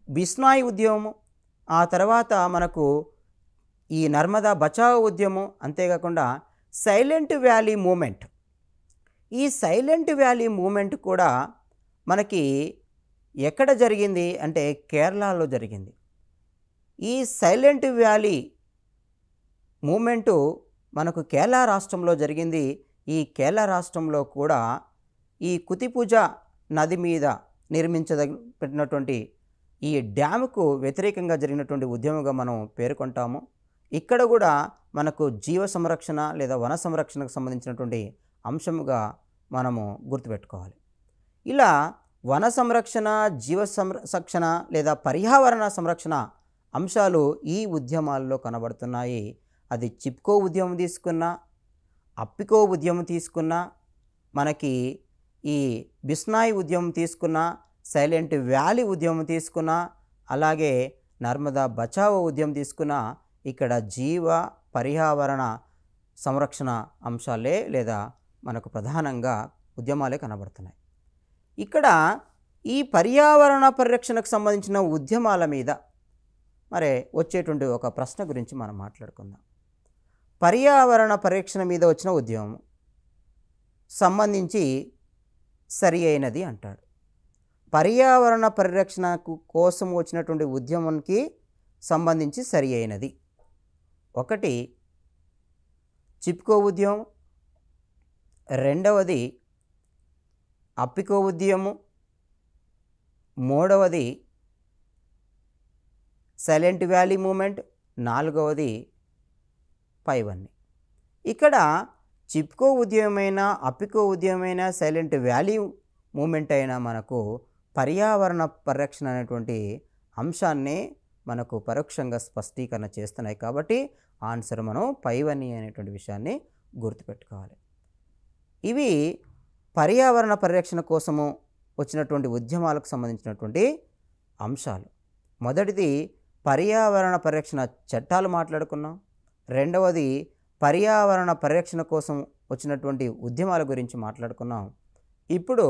బిస్నాయి ఉద్యమము, ఆ తర్వాత మనకు ఈ నర్మదా బచావో ఉద్యమం, అంతేకాకుండా సైలెంట్ వ్యాలీ మూమెంట్. ఈ సైలెంట్ వ్యాలీ మూమెంట్ కూడా మనకి ఎక్కడ జరిగింది అంటే కేరళలో జరిగింది. ఈ సైలెంట్ వ్యాలీ మూమెంటు మనకు కేరళ రాష్ట్రంలో జరిగింది. ఈ కేరళ రాష్ట్రంలో కూడా ఈ కుతిపుజ నది మీద పెట్టినటువంటి ఈ డ్యాముకు వ్యతిరేకంగా జరిగినటువంటి ఉద్యమంగా మనం పేర్కొంటాము. ఇక్కడ కూడా మనకు జీవ సంరక్షణ లేదా వన సంరక్షణకు సంబంధించినటువంటి అంశముగా మనము గుర్తుపెట్టుకోవాలి. ఇలా వన సంరక్షణ, జీవ సంరక్షణ లేదా పర్యావరణ సంరక్షణ అంశాలు ఈ ఉద్యమాల్లో కనబడుతున్నాయి. అది చిప్కో ఉద్యమం తీసుకున్నా, అప్పికో ఉద్యమం తీసుకున్నా, మనకి ఈ బిస్నాయ్ ఉద్యమం తీసుకున్నా, సైలెంట్ వ్యాలీ ఉద్యమం తీసుకున్నా, అలాగే నర్మదా బచావో ఉద్యమం తీసుకున్నా, ఇక్కడ జీవ పర్యావరణ సంరక్షణ అంశాలే లేదా మనకు ప్రధానంగా ఉద్యమాలే కనబడుతున్నాయి. ఇక్కడ ఈ పర్యావరణ పరిరక్షణకు సంబంధించిన ఉద్యమాల మీద మరి వచ్చేటువంటి ఒక ప్రశ్న గురించి మనం మాట్లాడుకుందాం. పర్యావరణ పరిరక్షణ మీద వచ్చిన ఉద్యమం సంబంధించి సరి అయినది అంటాడు. పర్యావరణ పరిరక్షణకు కోసం వచ్చినటువంటి ఉద్యమానికి సంబంధించి సరి అయినది ఒకటి చిప్కో ఉద్యమం, రెండవది అప్పికో ఉద్యమం, మూడవది సైలెంట్ వ్యాలీ మూమెంట్, నాలుగవది పైవన్నీ. ఇక్కడ చిప్కో ఉద్యమమైనా, అప్పికో ఉద్యమమైనా, సైలెంట్ వ్యాలీ మూమెంట్ అయినా మనకు పర్యావరణ పరిరక్షణ అనేటువంటి అంశాన్ని మనకు పరోక్షంగా స్పష్టీకరణ చేస్తున్నాయి. కాబట్టి ఆన్సర్ మనం పైవన్నీ అనేటువంటి విషయాన్ని గుర్తుపెట్టుకోవాలి. ఇవి పర్యావరణ పరిరక్షణ కోసము వచ్చినటువంటి ఉద్యమాలకు సంబంధించినటువంటి అంశాలు. మొదటిది పర్యావరణ పరిరక్షణ చట్టాలు మాట్లాడుకున్నాం. రెండవది పర్యావరణ పరిరక్షణ కోసం వచ్చినటువంటి ఉద్యమాల గురించి మాట్లాడుకున్నాం. ఇప్పుడు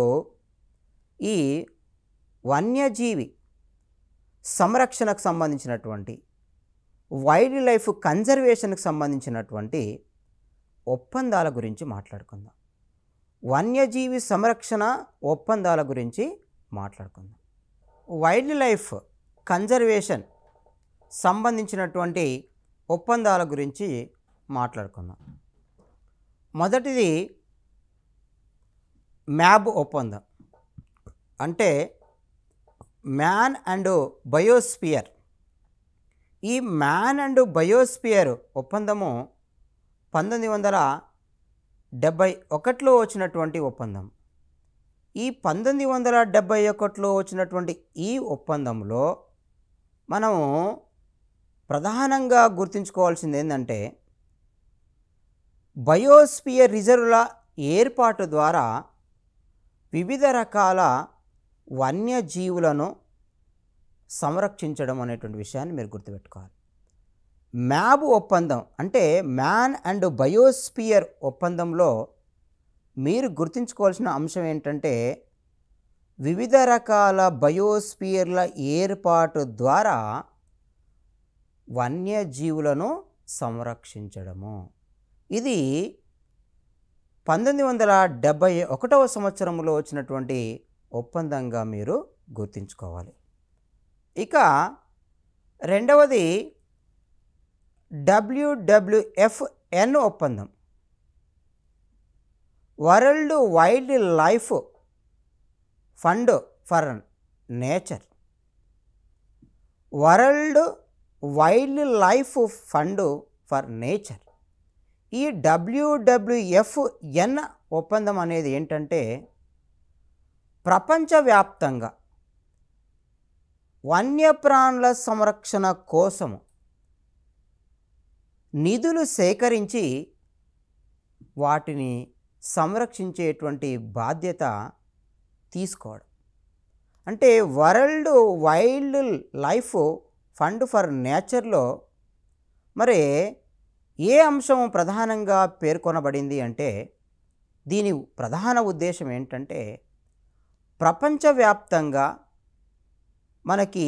ఈ వన్యజీవి సంరక్షణకు సంబంధించినటువంటి వైల్డ్ లైఫ్ కన్జర్వేషన్కి సంబంధించినటువంటి ఒప్పందాల గురించి మాట్లాడుకుందాం. వన్యజీవి సంరక్షణ ఒప్పందాల గురించి మాట్లాడుకుందాం. వైల్డ్ లైఫ్ కన్జర్వేషన్ సంబంధించినటువంటి ఒప్పందాల గురించి మాట్లాడుకుందాం. మొదటిది మ్యాబ్ ఒప్పందం, అంటే మ్యాన్ అండ్ బయోస్పియర్. ఈ మ్యాన్ అండ్ బయోస్పియర్ ఒప్పందము 1971లో వచ్చినటువంటి ఒప్పందం. ఈ 1971లో వచ్చినటువంటి ఈ ఒప్పందంలో మనము ప్రధానంగా గుర్తుంచుకోవాల్సింది ఏంటంటే బయోస్పియర్ రిజర్వుల ఏర్పాటు ద్వారా వివిధ రకాల వన్యజీవులను సంరక్షించడం అనేటువంటి విషయాన్ని మీరు గుర్తుపెట్టుకోవాలి. మ్యాబ్ ఒప్పందం అంటే మ్యాన్ అండ్ బయోస్పియర్ ఒప్పందంలో మీరు గుర్తుంచుకోవాల్సిన అంశం ఏంటంటే వివిధ రకాల బయోస్పియర్ల ఏర్పాటు ద్వారా వన్యజీవులను సంరక్షించడము. ఇది 1971వ సంవత్సరంలో వచ్చినటువంటి ఒప్పందంగా మీరు గుర్తుంచుకోవాలి. ఇక రెండవది WWFN ఒప్పందం, world wild life fund for nature. World wild life fund for nature. ఈ WWFN ఒప్పందం అనేది ఏంటంటే ప్రపంచవ్యాప్తంగా వన్యప్రాణుల సంరక్షణ కోసము నిధులు సేకరించి వాటిని సంరక్షించేటువంటి బాధ్యత తీసుకోవడం. అంటే world wild life fund for నేచర్లో మరి ఏ అంశం ప్రధానంగా పేర్కొనబడింది అంటే దీని ప్రధాన ఉద్దేశం ఏంటంటే ప్రపంచవ్యాప్తంగా మనకి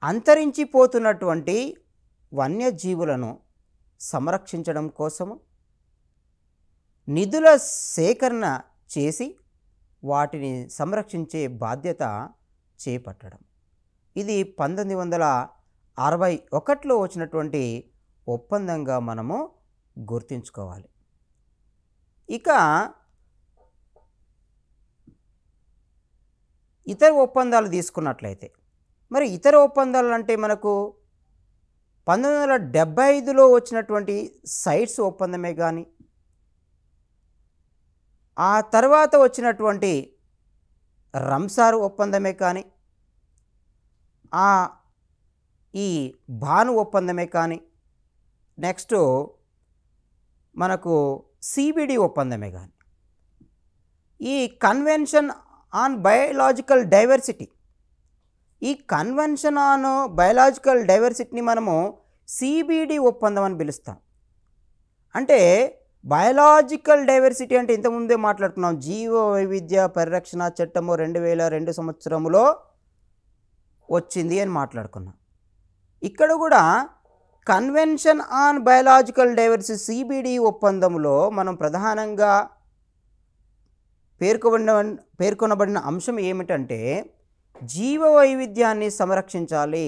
అంతరించిపోతున్నటువంటి వన్యజీవులను సంరక్షించడం కోసము, నిధుల సేకరణ చేసి వాటిని సంరక్షించే బాధ్యత చేపట్టడం. ఇది 1961లో వచ్చినటువంటి ఒప్పందంగా మనము గుర్తుంచుకోవాలి. ఇక ఇతర ఒప్పందాలు తీసుకున్నట్లయితే, మరి ఇతర ఒప్పందాలు అంటే మనకు 1975లో వచ్చినటువంటి సైట్స్ ఒప్పందమే కానీ, ఆ తర్వాత వచ్చినటువంటి రంసార్ ఒప్పందమే కానీ, ఈ భాను ఒప్పందమే కానీ, నెక్స్ట్ మనకు సిబిడి ఒప్పందమే కానీ, ఈ కన్వెన్షన్ ఆన్ బయోలాజికల్ డైవర్సిటీ, ఈ కన్వెన్షన్ ఆన్ బయోలాజికల్ డైవర్సిటీని మనము సిబిడి ఒప్పందం అని పిలుస్తాం. అంటే బయోలాజికల్ డైవర్సిటీ అంటే ఇంతకుముందే మాట్లాడుకున్నాం, జీవ వైవిధ్య పరిరక్షణ చట్టము 2002 సంవత్సరంలో వచ్చింది అని మాట్లాడుకున్నాం. ఇక్కడ కూడా convention on biological diversity CBD ఒప్పందంలో మనం ప్రధానంగా పేర్కొనబడిన అంశం ఏమిటంటే జీవ వైవిధ్యాన్ని సంరక్షించాలి.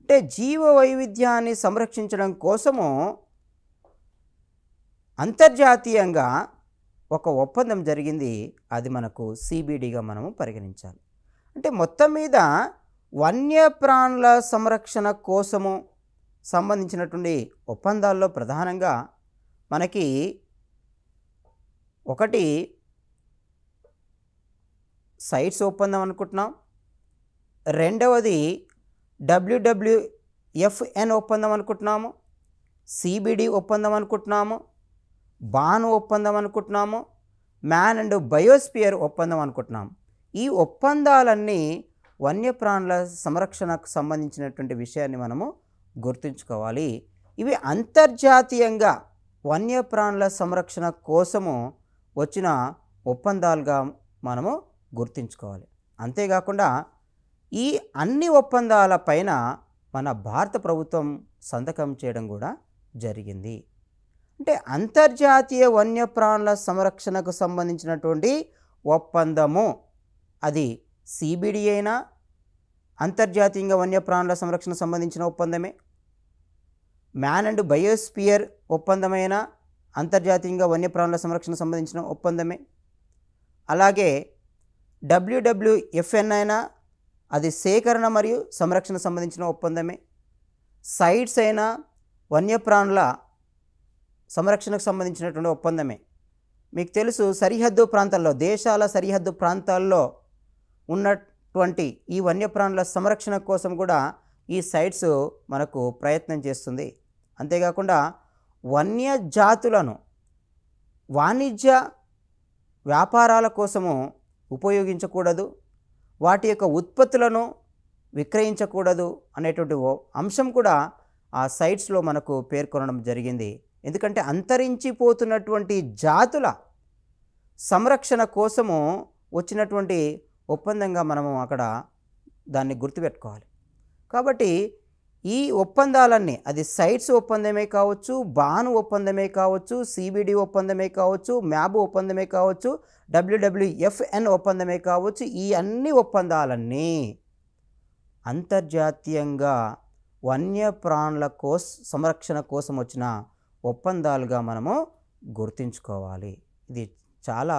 అంటే జీవ వైవిధ్యాన్ని సంరక్షించడం కోసము అంతర్జాతీయంగా ఒక ఒప్పందం జరిగింది. అది మనకు సిబిడిగా మనము పరిగణించాలి. అంటే మొత్తం మీద వన్యప్రాణుల సంరక్షణ కోసము సంబంధించినటువంటి ఒప్పందాల్లో ప్రధానంగా మనకి ఒకటి సైట్స్ ఒప్పందం అనుకుంటున్నాం, రెండవది WWFN ఒప్పందం అనుకుంటున్నాము, సిబిడి ఒప్పందం అనుకుంటున్నాము, బాను ఒప్పందం అనుకుంటున్నాము, మ్యాన్ అండ్ బయోస్పియర్ ఒప్పందం అనుకుంటున్నాము. ఈ ఒప్పందాలన్నీ వన్యప్రాణుల సంరక్షణకు సంబంధించినటువంటి విషయాన్ని మనము గుర్తుంచుకోవాలి. ఇవి అంతర్జాతీయంగా వన్యప్రాణుల సంరక్షణ కోసము వచ్చిన ఒప్పందాలుగా మనము గుర్తుంచుకోవాలి. అంతేకాకుండా ఈ అన్ని ఒప్పందాల పైన మన భారత ప్రభుత్వం సంతకం చేయడం కూడా జరిగింది. అంటే అంతర్జాతీయ వన్యప్రాణుల సంరక్షణకు సంబంధించినటువంటి ఒప్పందము అది సిబిడి అయినా, అంతర్జాతీయంగా వన్యప్రాణుల సంరక్షణ సంబంధించిన ఒప్పందమే, మ్యాన్ అండ్ బయోస్పియర్ ఒప్పందమైన అంతర్జాతీయంగా వన్యప్రాణుల సంరక్షణ సంబంధించిన ఒప్పందమే, అలాగే WWFN అయినా అది సేకరణ మరియు సంరక్షణ సంబంధించిన ఒప్పందమే, సైట్స్ అయినా వన్యప్రాణుల సంరక్షణకు సంబంధించినటువంటి ఒప్పందమే. మీకు తెలుసు, సరిహద్దు ప్రాంతాల్లో, దేశాల సరిహద్దు ప్రాంతాల్లో ఉన్నటువంటి ఈ వన్యప్రాణుల సంరక్షణ కోసం కూడా ఈ సైట్స్ మనకు ప్రయత్నం చేస్తుంది. అంతేకాకుండా వన్య జాతులను వాణిజ్య వ్యాపారాల కోసము ఉపయోగించకూడదు, వాటి యొక్క ఉత్పత్తులను విక్రయించకూడదు అనేటువంటి అంశం కూడా ఆ సైట్స్లో మనకు పేర్కొనడం జరిగింది. ఎందుకంటే అంతరించిపోతున్నటువంటి జాతుల సంరక్షణ కోసము వచ్చినటువంటి ఒప్పందంగా మనము అక్కడ దాన్ని గుర్తుపెట్టుకోవాలి. కాబట్టి ఈ ఒప్పందాలన్నీ, అది సైట్స్ ఒప్పందమే కావచ్చు, బాను ఒప్పందమే కావచ్చు, సిబిడి ఒప్పందమే కావచ్చు, మ్యాబు ఒప్పందమే కావచ్చు, WWFN ఒప్పందమే కావచ్చు, ఈ అన్ని ఒప్పందాలన్నీ అంతర్జాతీయంగా వన్యప్రాణుల సంరక్షణ కోసం వచ్చిన ఒప్పందాలుగా మనము గుర్తుంచుకోవాలి. ఇది చాలా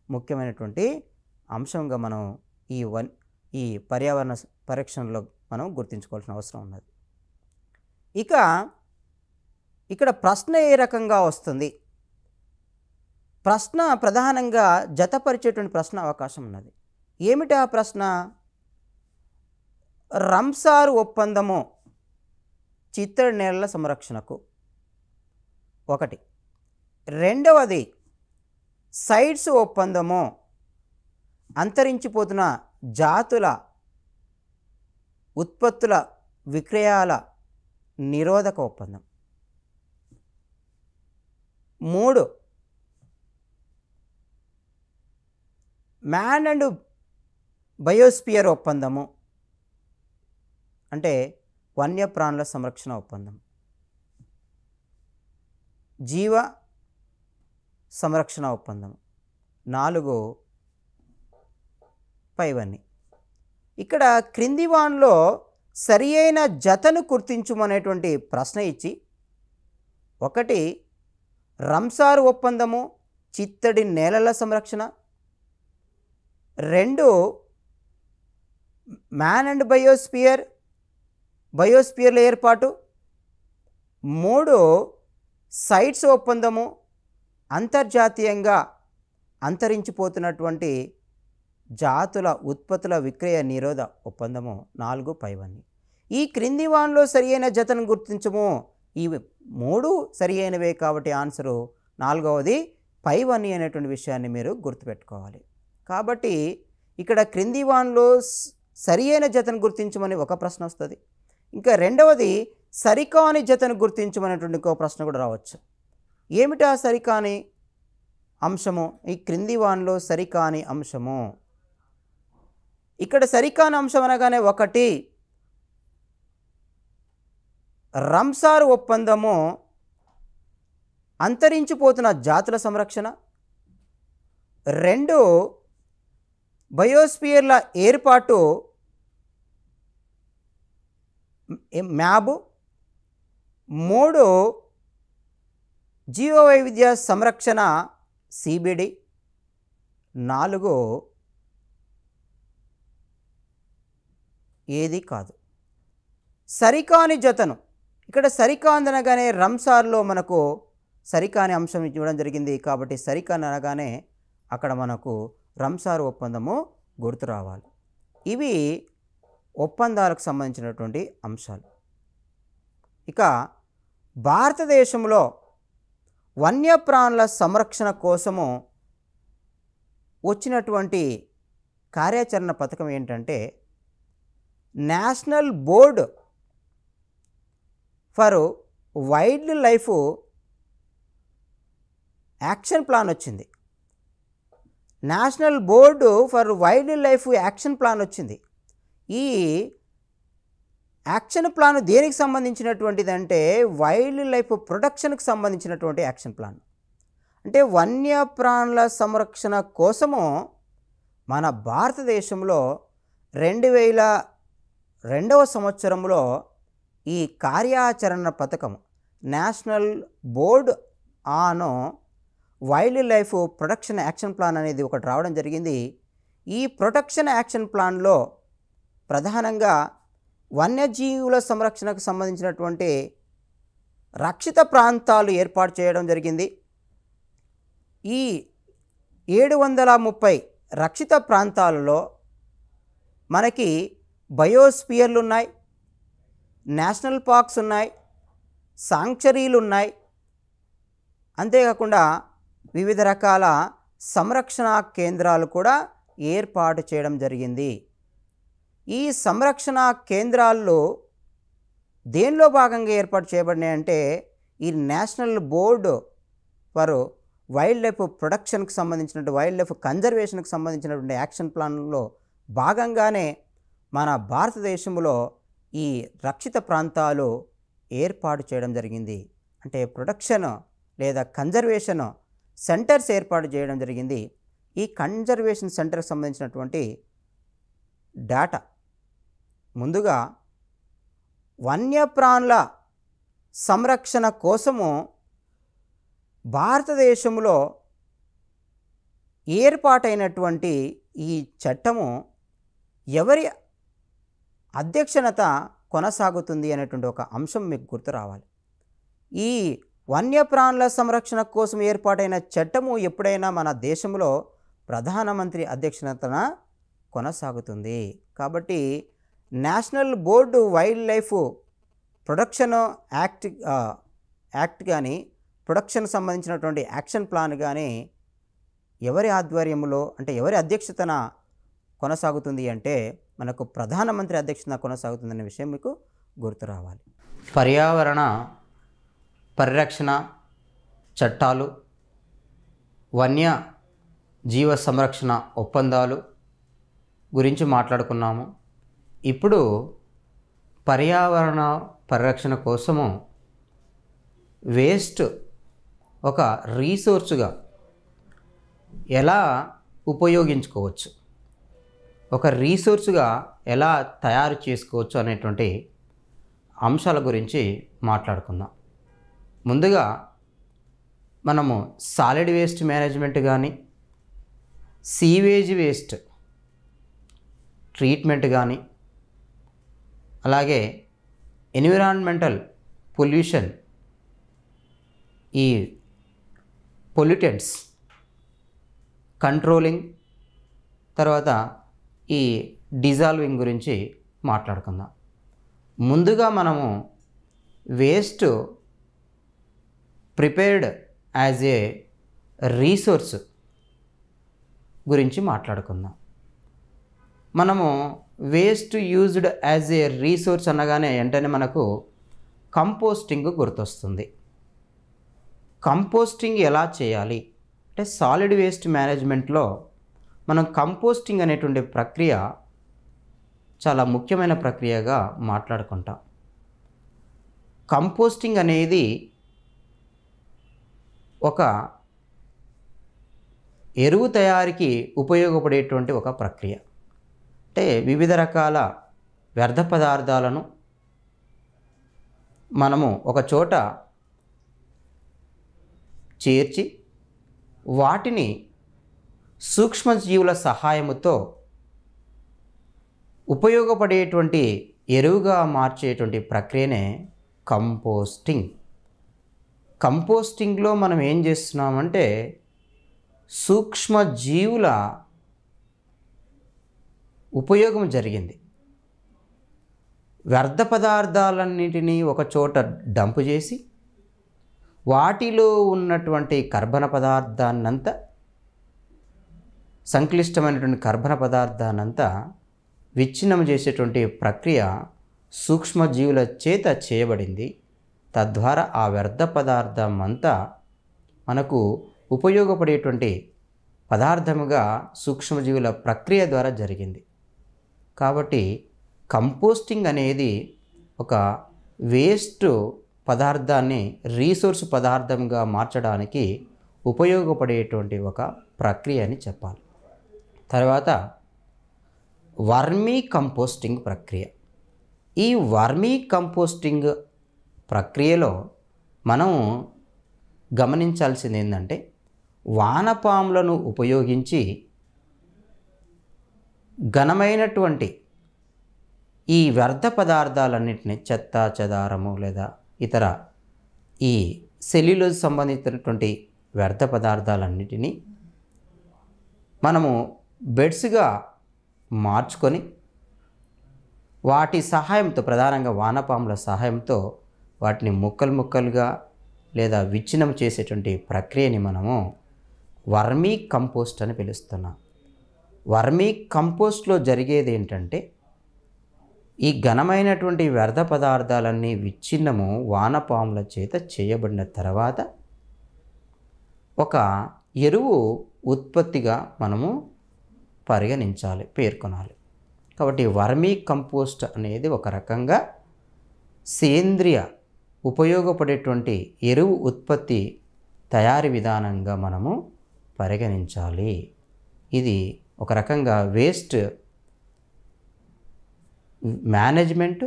ముఖ్యమైనటువంటి అంశంగా మనం ఈ పర్యావరణ పరిరక్షణలో మనం గుర్తుంచుకోవాల్సిన అవసరం ఉన్నది. ఇక ఇక్కడ ప్రశ్న ఏ రకంగా వస్తుంది? ప్రశ్న ప్రధానంగా జతపరిచేటువంటి ప్రశ్న అవకాశం ఉన్నది. ఏమిటి ఆ ప్రశ్న? రంసార్ ఒప్పందము చిత్తడి నేలల సంరక్షణకు ఒకటి, రెండవది సైట్స్ ఒప్పందము అంతరించిపోతున్న జాతుల ఉత్పత్తుల విక్రయాల నిరోధక ఒప్పందం, 3 మ్యాన్ అండ్ బయోస్పియర్ ఒప్పందము అంటే వన్యప్రాణుల సంరక్షణ ఒప్పందం, జీవ సంరక్షణ ఒప్పందం 4 పైవన్నీ. ఇక్కడ క్రింది వానిలో సరి అయిన జతను గుర్తించుమనేటువంటి ప్రశ్న ఇచ్చి 1 రంసార్ ఒప్పందము చిత్తడి నేలల సంరక్షణ, 2 మ్యాన్ అండ్ బయోస్పియర్ల ఏర్పాటు, 3 సైట్స్ ఒప్పందము అంతర్జాతీయంగా అంతరించిపోతున్నటువంటి జాతుల ఉత్పత్తుల విక్రయ నిరోధ ఒప్పందము 4 పైవన్నీ. ఈ క్రింది వానిలో సరి అయిన జతను గుర్తించము. ఈ 3 సరి అయినవే కాబట్టి ఆన్సరు 4వది పైవన్నీ అనేటువంటి విషయాన్ని మీరు గుర్తుపెట్టుకోవాలి. కాబట్టి ఇక్కడ క్రింది వానిలో సరి అయిన జతను గుర్తించమని ఒక ప్రశ్న వస్తుంది. ఇంకా రెండవది సరికాని జతను గుర్తించమనేటువంటి ఇంకో ప్రశ్న కూడా రావచ్చు. ఏమిటా సరికాని అంశము? ఈ క్రింది వానిలో సరికాని అంశము. ఇక్కడ సరికాని అంశం అనగానే 1 రంసార్ ఒప్పందము అంతరించిపోతున్న జాతుల సంరక్షణ, 2 బయోస్పియర్ల ఏర్పాటు మ్యాబ్, 3 జీవవైవిధ్య సంరక్షణ సిబిడి, 4 ఏది కాదు. సరికాని జతను ఇక్కడ సరికాని అనగానే రంసార్లో మనకు సరికాని అంశం ఇవ్వడం జరిగింది కాబట్టి సరికాని అనగానే అక్కడ మనకు రంసార్ ఒప్పందము గుర్తు రావాలి. ఇవి ఒప్పందాలకు సంబంధించినటువంటి అంశాలు. ఇక భారతదేశంలో వన్యప్రాణుల సంరక్షణ కోసము వచ్చినటువంటి కార్యాచరణ పథకం ఏంటంటే national board for wildlife action plan వచ్చింది. National board for wildlife action plan వచ్చింది. ఈ యాక్షన్ ప్లాన్ దేనికి సంబంధించినటువంటిది అంటే వైల్డ్ లైఫ్ ప్రొటెక్షన్కి సంబంధించినటువంటి యాక్షన్ ప్లాన్. అంటే వన్యప్రాణుల సంరక్షణ కోసము మన భారతదేశంలో 2002వ సంవత్సరంలో ఈ కార్యాచరణ పథకం national board on wild life protection action plan అనేది ఒకటి రావడం జరిగింది. ఈ ప్రొటెక్షన్ యాక్షన్ ప్లాన్లో ప్రధానంగా వన్యజీవుల సంరక్షణకు సంబంధించినటువంటి రక్షిత ప్రాంతాలు ఏర్పాటు చేయడం జరిగింది. ఈ 730 రక్షిత ప్రాంతాలలో మనకి బయోస్పియర్లు ఉన్నాయి, నేషనల్ పార్క్స్ ఉన్నాయి, సాంక్చరీలు ఉన్నాయి, అంతేకాకుండా వివిధ రకాల సంరక్షణ కేంద్రాలు కూడా ఏర్పాటు చేయడం జరిగింది. ఈ సంరక్షణ కేంద్రాల్లో దేనిలో భాగంగా ఏర్పాటు చేయబడినాయి అంటే ఈ national board for wildlife ప్రొటెక్షన్కి సంబంధించినటువంటి వైల్డ్ లైఫ్ కన్జర్వేషన్కి సంబంధించినటువంటి యాక్షన్ ప్లాన్లో భాగంగానే మన భారతదేశంలో ఈ రక్షిత ప్రాంతాలు ఏర్పాటు చేయడం జరిగింది. అంటే ప్రొటెక్షన్ లేదా కన్జర్వేషన్ సెంటర్స్ ఏర్పాటు చేయడం జరిగింది. ఈ కన్జర్వేషన్ సెంటర్కి సంబంధించినటువంటి డేటా ముందుగా వన్యప్రాణుల సంరక్షణ కోసము భారతదేశంలో ఏర్పాటైనటువంటి ఈ చట్టము ఎవరి అధ్యక్షత కొనసాగుతుంది అనేటువంటి ఒక అంశం మీకు గుర్తు రావాలి. ఈ వన్యప్రాణుల సంరక్షణ కోసం ఏర్పాటైన చట్టము ఎప్పుడైనా మన దేశంలో ప్రధానమంత్రి అధ్యక్షతన కొనసాగుతుంది. కాబట్టి national board wild life protection act కానీ ప్రొటెక్షన్ సంబంధించినటువంటి యాక్షన్ ప్లాన్ కానీ ఎవరి ఆధ్వర్యంలో అంటే ఎవరి అధ్యక్షతన కొనసాగుతుంది అంటే మనకు ప్రధానమంత్రి అధ్యక్షతన కొనసాగుతుందనే విషయం మీకు గుర్తు రావాలి. పర్యావరణ పరిరక్షణ చట్టాలు, వన్య జీవ సంరక్షణ ఒప్పందాలు గురించి మాట్లాడుకున్నాము. ఇప్పుడు పర్యావరణ పరిరక్షణ కోసము వేస్ట్ ఒక రీసోర్స్గా ఎలా ఉపయోగించుకోవచ్చు, ఒక రీసోర్స్గా ఎలా తయారు చేసుకోవచ్చు అనేటువంటి అంశాల గురించి మాట్లాడుకుందాం. ముందుగా మనము సాలిడ్ వేస్ట్ మేనేజ్మెంట్ కానీ, సీవేజ్ వేస్ట్ ట్రీట్మెంట్ కానీ, అలాగే ఎన్విరాన్మెంటల్ పొల్యూషన్, ఈ పొల్యూటెంట్స్ కంట్రోలింగ్, తర్వాత ఈ డిజాల్వింగ్ గురించి మాట్లాడుకుందాం. ముందుగా మనము waste prepared as a resource గురించి మాట్లాడుకుందాం. మనము waste used as a resource అనగానే వెంటనే మనకు కంపోస్టింగ్ గుర్తొస్తుంది. కంపోస్టింగ్ ఎలా చేయాలి అంటే, సాలిడ్ వేస్ట్ మేనేజ్మెంట్లో మనం కంపోస్టింగ్ అనేటువంటి ప్రక్రియ చాలా ముఖ్యమైన ప్రక్రియగా మాట్లాడుకుంటాం. కంపోస్టింగ్ అనేది ఒక ఎరువు తయారీకి ఉపయోగపడేటువంటి ఒక ప్రక్రియ. అంటే వివిధ రకాల వ్యర్థ పదార్థాలను మనము ఒక చోట చేర్చి వాటిని సూక్ష్మజీవుల సహాయముతో ఉపయోగపడేటువంటి ఎరువుగా మార్చేటువంటి ప్రక్రియనే కంపోస్టింగ్. కంపోస్టింగ్లో మనం ఏం చేస్తున్నామంటే, సూక్ష్మజీవుల ఉపయోగం జరిగింది. వ్యర్థ పదార్థాలన్నింటినీ ఒక చోట డంపు చేసి వాటిలో ఉన్నటువంటి కర్బన పదార్థాన్నంతా, సంక్లిష్టమైనటువంటి కర్బన పదార్థాన్నంతా విచ్ఛిన్నం చేసేటువంటి ప్రక్రియ సూక్ష్మజీవుల చేత చేయబడింది. తద్వారా ఆ వ్యర్థ పదార్థం అంతా మనకు ఉపయోగపడేటువంటి పదార్థముగా సూక్ష్మజీవుల ప్రక్రియ ద్వారా జరిగింది. కాబట్టి కంపోస్టింగ్ అనేది ఒక వేస్ట్ పదార్థాన్ని రీసోర్స్ పదార్థంగా మార్చడానికి ఉపయోగపడేటువంటి ఒక ప్రక్రియ అని చెప్పాలి. తర్వాత వర్మీ కంపోస్టింగ్ ప్రక్రియ. ఈ వర్మీ కంపోస్టింగ్ ప్రక్రియలో మనం గమనించాల్సింది ఏంటంటే, వానపాములను ఉపయోగించి ఘనమైనటువంటి ఈ వ్యర్థ పదార్థాలన్నింటినీ, చెత్త చెదారము లేదా ఇతర ఈ సెల్యులోజ్ సంబంధించినటువంటి వ్యర్థ పదార్థాలన్నింటినీ మనము బెడ్స్గా మార్చుకొని వాటి సహాయంతో, ప్రధానంగా వానపాముల సహాయంతో వాటిని ముక్కలు ముక్కలుగా లేదా విచ్ఛిన్నం చేసేటువంటి ప్రక్రియని మనము వర్మీ కంపోస్ట్ అని పిలుస్తున్నాం. వర్మీ కంపోస్ట్లో జరిగేది ఏంటంటే, ఈ ఘనమైనటువంటి వ్యర్థ పదార్థాలన్నీ విచ్ఛిన్నము వానపాముల చేత చేయబడిన తర్వాత ఒక ఎరువు ఉత్పత్తిగా మనము పరిగణించాలి, పేర్కొనాలి. కాబట్టి వర్మీ కంపోస్ట్ అనేది ఒక రకంగా సేంద్రియ ఉపయోగపడేటువంటి ఎరువు ఉత్పత్తి తయారీ విధానంగా మనము పరిగణించాలి. ఇది ఒక రకంగా వేస్ట్ మేనేజ్మెంట్,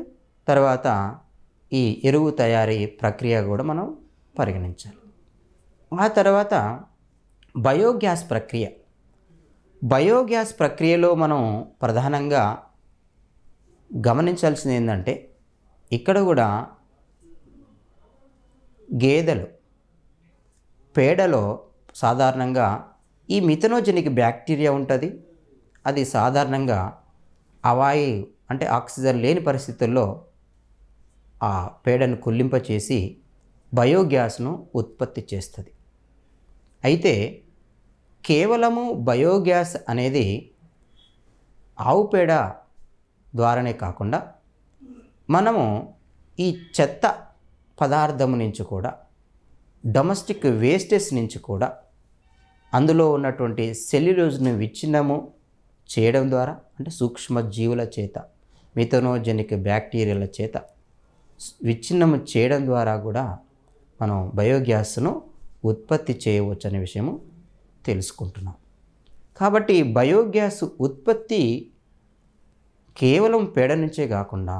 తర్వాత ఈ ఎరువు తయారీ ప్రక్రియ కూడా మనం పరిగణించాలి. ఆ తర్వాత బయోగ్యాస్ ప్రక్రియ. బయోగ్యాస్ ప్రక్రియలో మనం ప్రధానంగా గమనించాల్సింది ఏంటంటే, ఇక్కడ కూడా గేదెలు పేడలో సాధారణంగా ఈ మిథనోజెనిక్ బ్యాక్టీరియా ఉంటుంది. అది సాధారణంగా అవాయి అంటే ఆక్సిజన్ లేని పరిస్థితుల్లో ఆ పేడను కుళ్ళింపచేసి బయోగ్యాస్ను ఉత్పత్తి చేస్తుంది. అయితే కేవలము బయోగ్యాస్ అనేది ఆవు పేడ ద్వారానే కాకుండా మనము ఈ చెత్త పదార్థము నుంచి కూడా, డొమెస్టిక్ వేస్టేజ్ నుంచి కూడా అందులో ఉన్నటువంటి సెల్యులోజ్ను విచ్ఛిన్నము చేయడం ద్వారా, అంటే సూక్ష్మజీవుల చేత, మిథనోజెనిక్ బ్యాక్టీరియాల చేత విచ్ఛిన్నము చేయడం ద్వారా కూడా మనం బయోగ్యాస్ను ఉత్పత్తి చేయవచ్చు అనే విషయము తెలుసుకుంటున్నాం. కాబట్టి బయోగ్యాస్ ఉత్పత్తి కేవలం పేడ నుంచే కాకుండా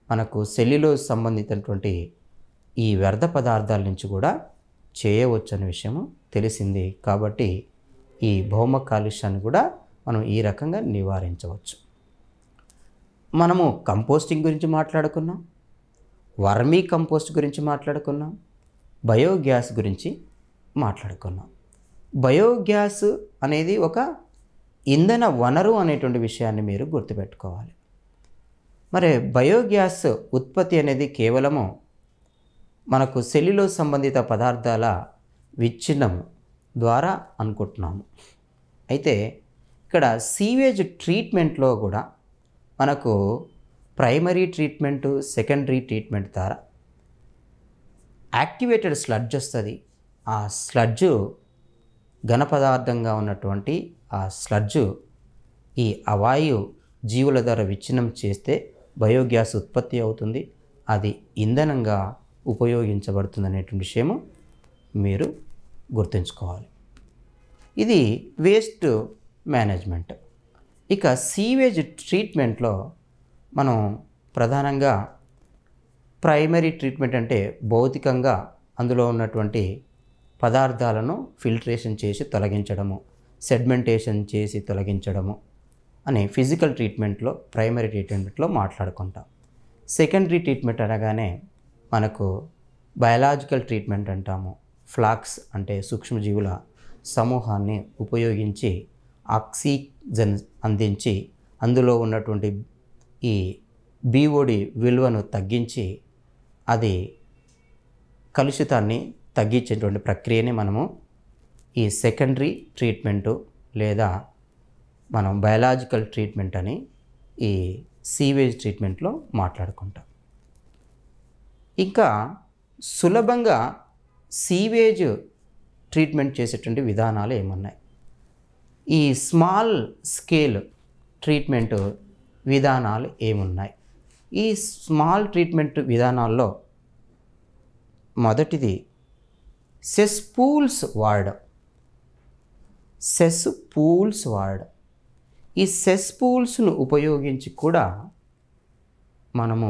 మనకు సెల్యులోజ్ సంబంధించినటువంటి ఈ వ్యర్థ పదార్థాల నుంచి కూడా చేయవచ్చు అనే విషయము తెలిసింది. కాబట్టి ఈ భౌమ కాలుష్యాన్ని కూడా మనం ఈ రకంగా నివారించవచ్చు. మనము కంపోస్టింగ్ గురించి మాట్లాడుకున్నాం, వర్మీ కంపోస్ట్ గురించి మాట్లాడుకున్నాం, బయోగ్యాస్ గురించి మాట్లాడుకున్నాం. బయోగ్యాస్ అనేది ఒక ఇంధన వనరు అనేటువంటి విషయాన్ని మీరు గుర్తుపెట్టుకోవాలి. మరి బయోగ్యాస్ ఉత్పత్తి అనేది కేవలము మనకు సెల్యులోజ్ సంబంధిత పదార్థాల విచ్ఛిన్నం ద్వారా అనుకుంటున్నాము. అయితే ఇక్కడ సీవేజ్ ట్రీట్మెంట్లో కూడా మనకు ప్రైమరీ ట్రీట్మెంట్, సెకండరీ ట్రీట్మెంట్ ద్వారా యాక్టివేటెడ్ స్లడ్జ్ వస్తుంది. ఆ స్లడ్జు ఘన పదార్థంగా ఉన్నటువంటి ఆ స్లడ్జు ఈ అవాయు జీవుల ద్వారా విచ్ఛిన్నం చేస్తే బయోగ్యాస్ ఉత్పత్తి అవుతుంది. అది ఇంధనంగా ఉపయోగించబడుతుంది అనేటువంటి విషయము మీరు గుర్తుంచుకోవాలి. ఇది వేస్ట్ మేనేజ్మెంట్. ఇక సీవేజ్ ట్రీట్మెంట్లో మనం ప్రధానంగా ప్రైమరీ ట్రీట్మెంట్ అంటే భౌతికంగా అందులో ఉన్నటువంటి పదార్థాలను ఫిల్ట్రేషన్ చేసి తొలగించడము, సెడ్మెంటేషన్ చేసి తొలగించడము అని ఫిజికల్ ట్రీట్మెంట్లో, ప్రైమరీ ట్రీట్మెంట్లో మాట్లాడుకుంటాం. సెకండరీ ట్రీట్మెంట్ అనగానే మనకు బయలాజికల్ ట్రీట్మెంట్ అంటాము. ఫ్లాక్స్ అంటే సూక్ష్మజీవుల సమూహాన్ని ఉపయోగించి ఆక్సిజన్ అందించి అందులో ఉన్నటువంటి ఈ బీఓడి విలువను తగ్గించి అది కలుషితాన్ని తగ్గించేటువంటి ప్రక్రియని మనము ఈ సెకండరీ ట్రీట్మెంటు లేదా మనం బయలాజికల్ ట్రీట్మెంట్ అని ఈ సీవేజ్ ట్రీట్మెంట్లో మాట్లాడుకుంటాం. ఇంకా సులభంగా సీవేజ్ ట్రీట్మెంట్ చేసేటువంటి విధానాలు ఏమున్నాయి? ఈ స్మాల్ స్కేల్ ట్రీట్మెంట్ విధానాలు ఏమున్నాయి? ఈ స్మాల్ ట్రీట్మెంట్ విధానాల్లో మొదటిది సెస్పూల్స్ వాడడం. ఈ సెస్పూల్స్ను ఉపయోగించి కూడా మనము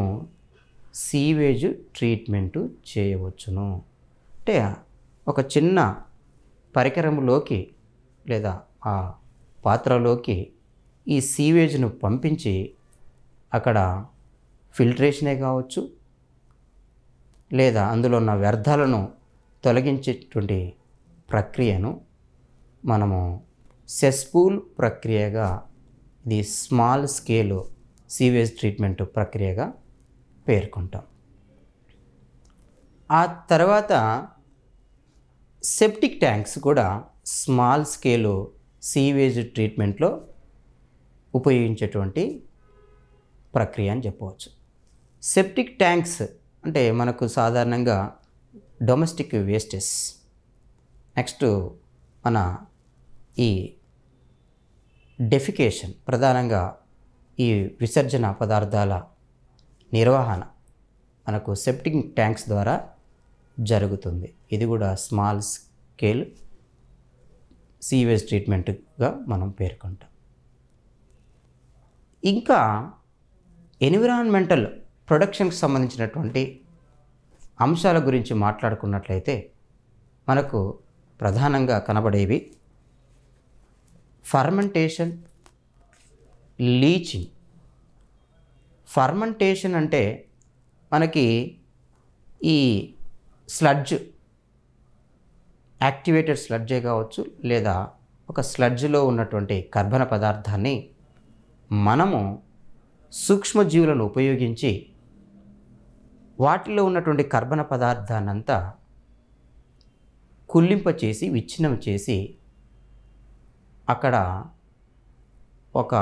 సీవేజ్ ట్రీట్మెంటు చేయవచ్చును. అంటే ఒక చిన్న పరికరంలోకి లేదా ఆ పాత్రలోకి ఈ సీవేజ్ను పంపించి అక్కడ ఫిల్ట్రేషనే కావచ్చు లేదా అందులో ఉన్న వ్యర్థాలను తొలగించేటువంటి ప్రక్రియను మనము సెస్పూల్ ప్రక్రియగా, ఇది స్మాల్ స్కేల్ సీవేజ్ ట్రీట్మెంట్ ప్రక్రియగా పేర్కొంటాం. ఆ తర్వాత సెప్టిక్ ట్యాంక్స్ కూడా స్మాల్ స్కేల్ సీవేజ్ ట్రీట్మెంట్లో ఉపయోగించేటువంటి ప్రక్రియ అని చెప్పవచ్చు. సెప్టిక్ ట్యాంక్స్ అంటే మనకు సాధారణంగా డొమెస్టిక్ వేస్టెస్, నెక్స్ట్ మన ఈ డెఫికేషన్, ప్రధానంగా ఈ విసర్జన పదార్థాల నిర్వహణ మనకు సెప్టిక్ ట్యాంక్స్ ద్వారా జరుగుతుంది. ఇది కూడా స్మాల్ స్కేల్ సీవేజ్ ట్రీట్మెంట్గా మనం పేర్కొంటాం. ఇంకా ఎన్విరాన్మెంటల్ ప్రొడక్షన్కి సంబంధించినటువంటి అంశాల గురించి మాట్లాడుకున్నట్లయితే మనకు ప్రధానంగా కనబడేవి ఫర్మెంటేషన్, లీచింగ్. ఫర్మెంటేషన్ అంటే మనకి ఈ స్లడ్జ్, యాక్టివేటెడ్ స్లడ్జే కావచ్చు లేదా ఒక స్లడ్జ్లో ఉన్నటువంటి కర్బన పదార్థాన్ని మనము సూక్ష్మజీవులను ఉపయోగించి వాటిలో ఉన్నటువంటి కర్బన పదార్థాన్నంతా కుళ్ళింపచేసి విచ్ఛిన్నం చేసి అక్కడ ఒక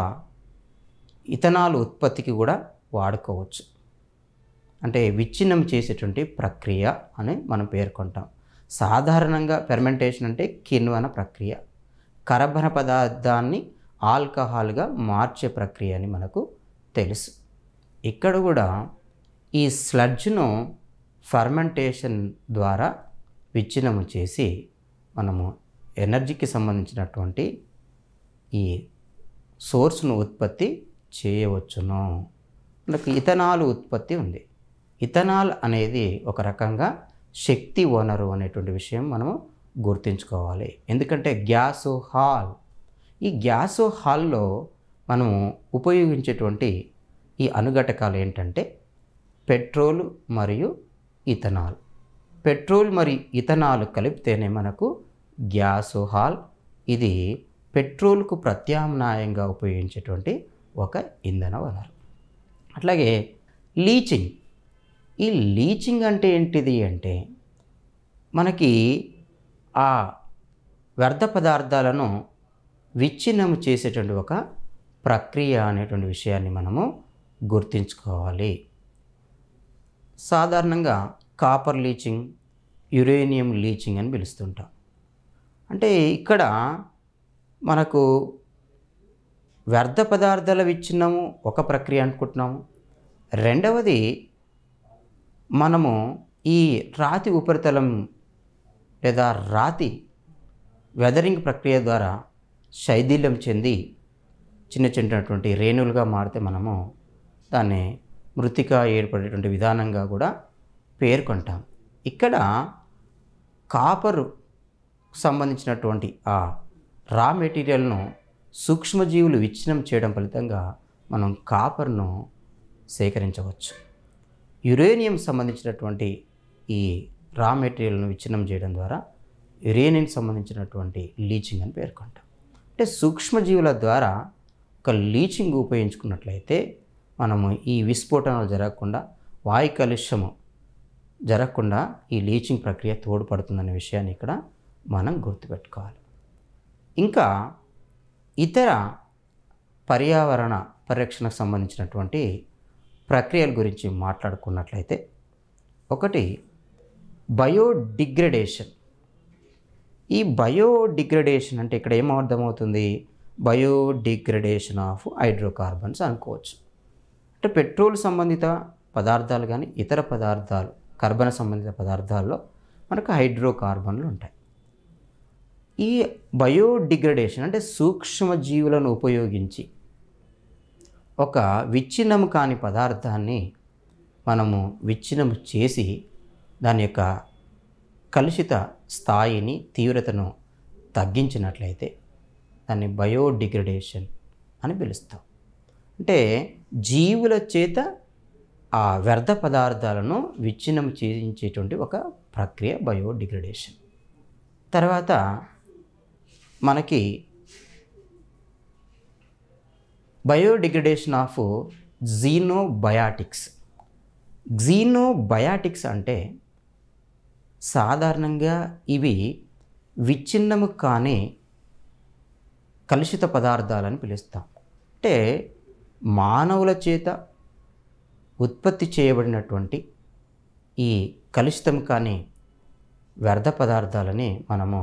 ఇథనాల్ ఉత్పత్తికి కూడా వాడుకోవచ్చు. అంటే విచ్ఛిన్నం చేసేటువంటి ప్రక్రియ అని మనం పేర్కొంటాం. సాధారణంగా ఫెర్మెంటేషన్ అంటే కిణ్వన ప్రక్రియ, కర్బన పదార్థాన్ని ఆల్కహాల్గా మార్చే ప్రక్రియ అని మనకు తెలుసు. ఇక్కడ కూడా ఈ స్లడ్జ్ను ఫర్మెంటేషన్ ద్వారా విచ్ఛిన్నము చేసి మనము ఎనర్జీకి సంబంధించినటువంటి ఈ సోర్స్ను ఉత్పత్తి చేయవచ్చును. మనకు ఇథనాల్ ఉత్పత్తి ఉంది. ఇథనాల్ అనేది ఒక రకంగా శక్తి వనరు అనేటువంటి విషయం మనము గుర్తుంచుకోవాలి. ఎందుకంటే గ్యాసోహాల్, ఈ గ్యాసోహాల్లో మనము ఉపయోగించేటువంటి ఈ అనుఘటకాలు ఏంటంటే పెట్రోల్ మరియు ఇథనాల్. పెట్రోల్ మరియు ఇథనాల్ కలిపితేనే మనకు గ్యాసోహాల్. ఇది పెట్రోల్కు ప్రత్యామ్నాయంగా ఉపయోగించేటువంటి ఒక ఇంధన వనరు. అట్లాగే లీచింగ్. ఈ లీచింగ్ అంటే ఏంటిది అంటే మనకి ఆ వ్యర్థ పదార్థాలను విచ్ఛిన్నం చేసేటువంటి ఒక ప్రక్రియ అనేటువంటి విషయాన్ని మనము గుర్తుంచుకోవాలి. సాధారణంగా కాపర్ లీచింగ్, యురేనియం లీచింగ్ అని పిలుస్తుంటాం. అంటే ఇక్కడ మనకు వ్యర్థ పదార్థాల విచ్ఛిన్నము ఒక ప్రక్రియ అనుకుంటున్నాము. రెండవది మనము ఈ రాతి ఉపరితలం లేదా రాతి వెదరింగ్ ప్రక్రియ ద్వారా శైథిల్యం చెంది చిన్న చిన్నటువంటి రేణువులుగా మారితే మనము దాన్ని మృతిక ఏర్పడేటువంటి విధానంగా కూడా పేర్కొంటాం. ఇక్కడ కాపరు సంబంధించినటువంటి ఆ రా మెటీరియల్ను సూక్ష్మజీవులు విచ్ఛిన్నం చేయడం ఫలితంగా మనం కాపర్ను సేకరించవచ్చు. యురేనియం సంబంధించినటువంటి ఈ రా మెటీరియల్ను విచ్ఛిన్నం చేయడం ద్వారా యురేనియం సంబంధించినటువంటి లీచింగ్ అని పేర్కొంటాం. అంటే సూక్ష్మజీవుల ద్వారా ఒక లీచింగ్ ఉపయోగించుకున్నట్లయితే మనము ఈ విస్ఫోటనాలు జరగకుండా, వాయు కాలుష్యము జరగకుండా ఈ లీచింగ్ ప్రక్రియ తోడ్పడుతుందనే విషయాన్ని ఇక్కడ మనం గుర్తుపెట్టుకోవాలి. ఇంకా ఇతర పర్యావరణ పరిరక్షణకు సంబంధించినటువంటి ప్రక్రియల గురించి మాట్లాడుకున్నట్లయితే ఒకటి బయోడిగ్రేడేషన్. ఈ బయోడిగ్రేడేషన్ అంటే ఇక్కడ ఏం అర్థమవుతుంది? బయోడిగ్రేడేషన్ ఆఫ్ హైడ్రోకార్బన్స్ అనుకోవచ్చు. అంటే పెట్రోల్ సంబంధిత పదార్థాలు కానీ ఇతర పదార్థాలు, కార్బన్ సంబంధిత పదార్థాల్లో మనకు హైడ్రోకార్బన్లు ఉంటాయి. ఈ బయోడిగ్రేడేషన్ అంటే సూక్ష్మజీవులను ఉపయోగించి ఒక విచ్ఛిన్నం కాని పదార్థాన్ని మనము విచ్ఛిన్నం చేసి దాని యొక్క కలుషిత స్థాయిని, తీవ్రతను తగ్గించినట్లయితే దాన్ని బయోడిగ్రేడేషన్ అని పిలుస్తాం. అంటే జీవుల చేత ఆ వ్యర్థ పదార్థాలను విచ్ఛిన్నం చేయించేటువంటి ఒక ప్రక్రియ బయోడిగ్రేడేషన్. తర్వాత మనకి బయోడిగ్రేడేషన్ ఆఫ్ జీనోబయాటిక్స్. జీనోబయాటిక్స్ అంటే సాధారణంగా ఇవి విచ్ఛిన్నము కాని కలుషిత పదార్థాలని పిలుస్తాం. అంటే మానవుల చేత ఉత్పత్తి చేయబడినటువంటి ఈ కలుషితం కాని వ్యర్థ పదార్థాలని మనము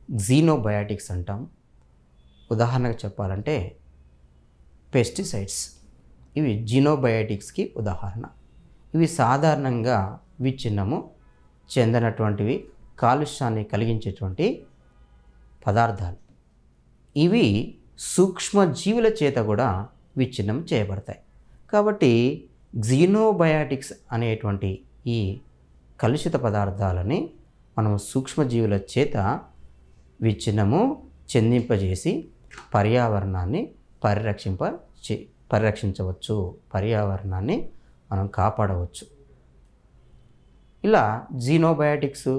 జీనోబయాటిక్స్ అంటాం. ఉదాహరణకు చెప్పాలంటే పెస్టిసైడ్స్, ఇవి జీనోబయాటిక్స్కి ఉదాహరణ. ఇవి సాధారణంగా విచ్ఛిన్నము చెందినటువంటివి, కాలుష్యాన్ని కలిగించేటువంటి పదార్థాలు. ఇవి సూక్ష్మజీవుల చేత కూడా విచ్ఛిన్నం చేయబడతాయి. కాబట్టి జీనోబయాటిక్స్ అనేటువంటి ఈ కలుషిత పదార్థాలని మనము సూక్ష్మజీవుల చేత విచ్ఛిన్నము చెందింపజేసి పర్యావరణాన్ని పరిరక్షించవచ్చు, పర్యావరణాన్ని మనం కాపాడవచ్చు. ఇలా జీనోబయాటిక్స్,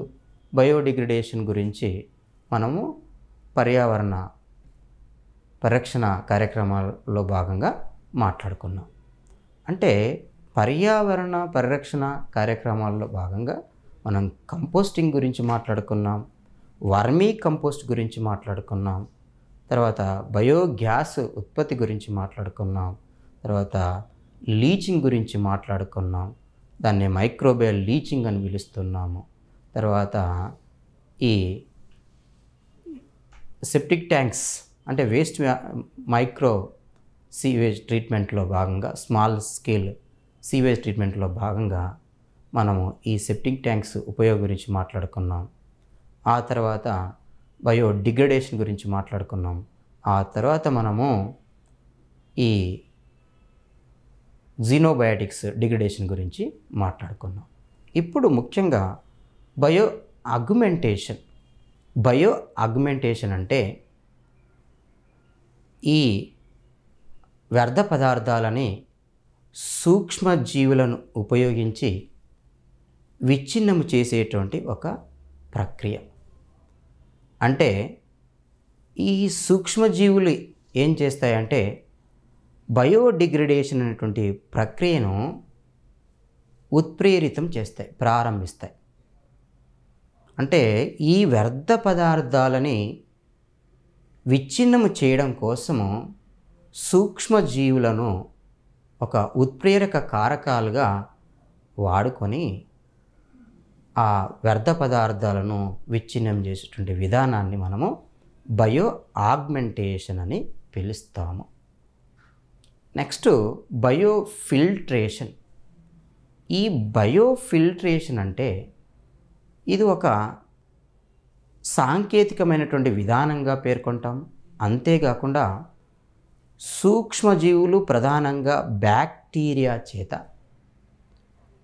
బయోడిగ్రేడేషన్ గురించి మనము పర్యావరణ పరిరక్షణ కార్యక్రమాల్లో భాగంగా మాట్లాడుకున్నాం. అంటే పర్యావరణ పరిరక్షణ కార్యక్రమాల్లో భాగంగా మనం కంపోస్టింగ్ గురించి మాట్లాడుకున్నాం, వర్మీ కంపోస్ట్ గురించి మాట్లాడుకున్నాం, తర్వాత బయోగ్యాస్ ఉత్పత్తి గురించి మాట్లాడుకున్నాం, తర్వాత లీచింగ్ గురించి మాట్లాడుకున్నాం. దాన్ని మైక్రోబియల్ లీచింగ్ అని పిలుస్తున్నాము. తర్వాత ఈ సెప్టిక్ ట్యాంక్స్ అంటే వేస్ట్ మైక్రో సీవేజ్ ట్రీట్మెంట్లో భాగంగా, స్మాల్ స్కేల్ సీవేజ్ ట్రీట్మెంట్లో భాగంగా మనము ఈ సెప్టిక్ ట్యాంక్స్ ఉపయోగం గురించి మాట్లాడుకున్నాం. ఆ తర్వాత బయోడిగ్రేడేషన్ గురించి మాట్లాడుకున్నాం. ఆ తర్వాత మనము ఈ జీనోబయాటిక్స్ డిగ్రేడేషన్ గురించి మాట్లాడుకున్నాం. ఇప్పుడు ముఖ్యంగా బయో అగ్మెంటేషన్ అంటే ఈ వ్యర్థ పదార్థాలని సూక్ష్మజీవులను ఉపయోగించి విచ్ఛిన్నము చేసేటువంటి ఒక ప్రక్రియ. అంటే ఈ సూక్ష్మజీవులు ఏం చేస్తాయంటే బయోడిగ్రేడేషన్ అనేటువంటి ప్రక్రియను ఉత్ప్రేరితం చేస్తాయి, ప్రారంభిస్తాయి. అంటే ఈ వ్యర్థ పదార్థాలని విచ్ఛిన్నము చేయడం కోసము సూక్ష్మజీవులను ఒక ఉత్ప్రేరక కారకాలుగా వాడుకొని ఆ వ్యర్థ పదార్థాలను విచ్ఛిన్నం చేసేటువంటి విధానాన్ని మనము బయో ఆగ్మెంటేషన్ అని పిలుస్తాము. నెక్స్ట్ బయోఫిల్ట్రేషన్. ఈ బయోఫిల్ట్రేషన్ అంటే ఇది ఒక సాంకేతికమైనటువంటి విధానంగా పేర్కొంటాం. అంతేకాకుండా సూక్ష్మజీవులు ప్రధానంగా బ్యాక్టీరియా చేత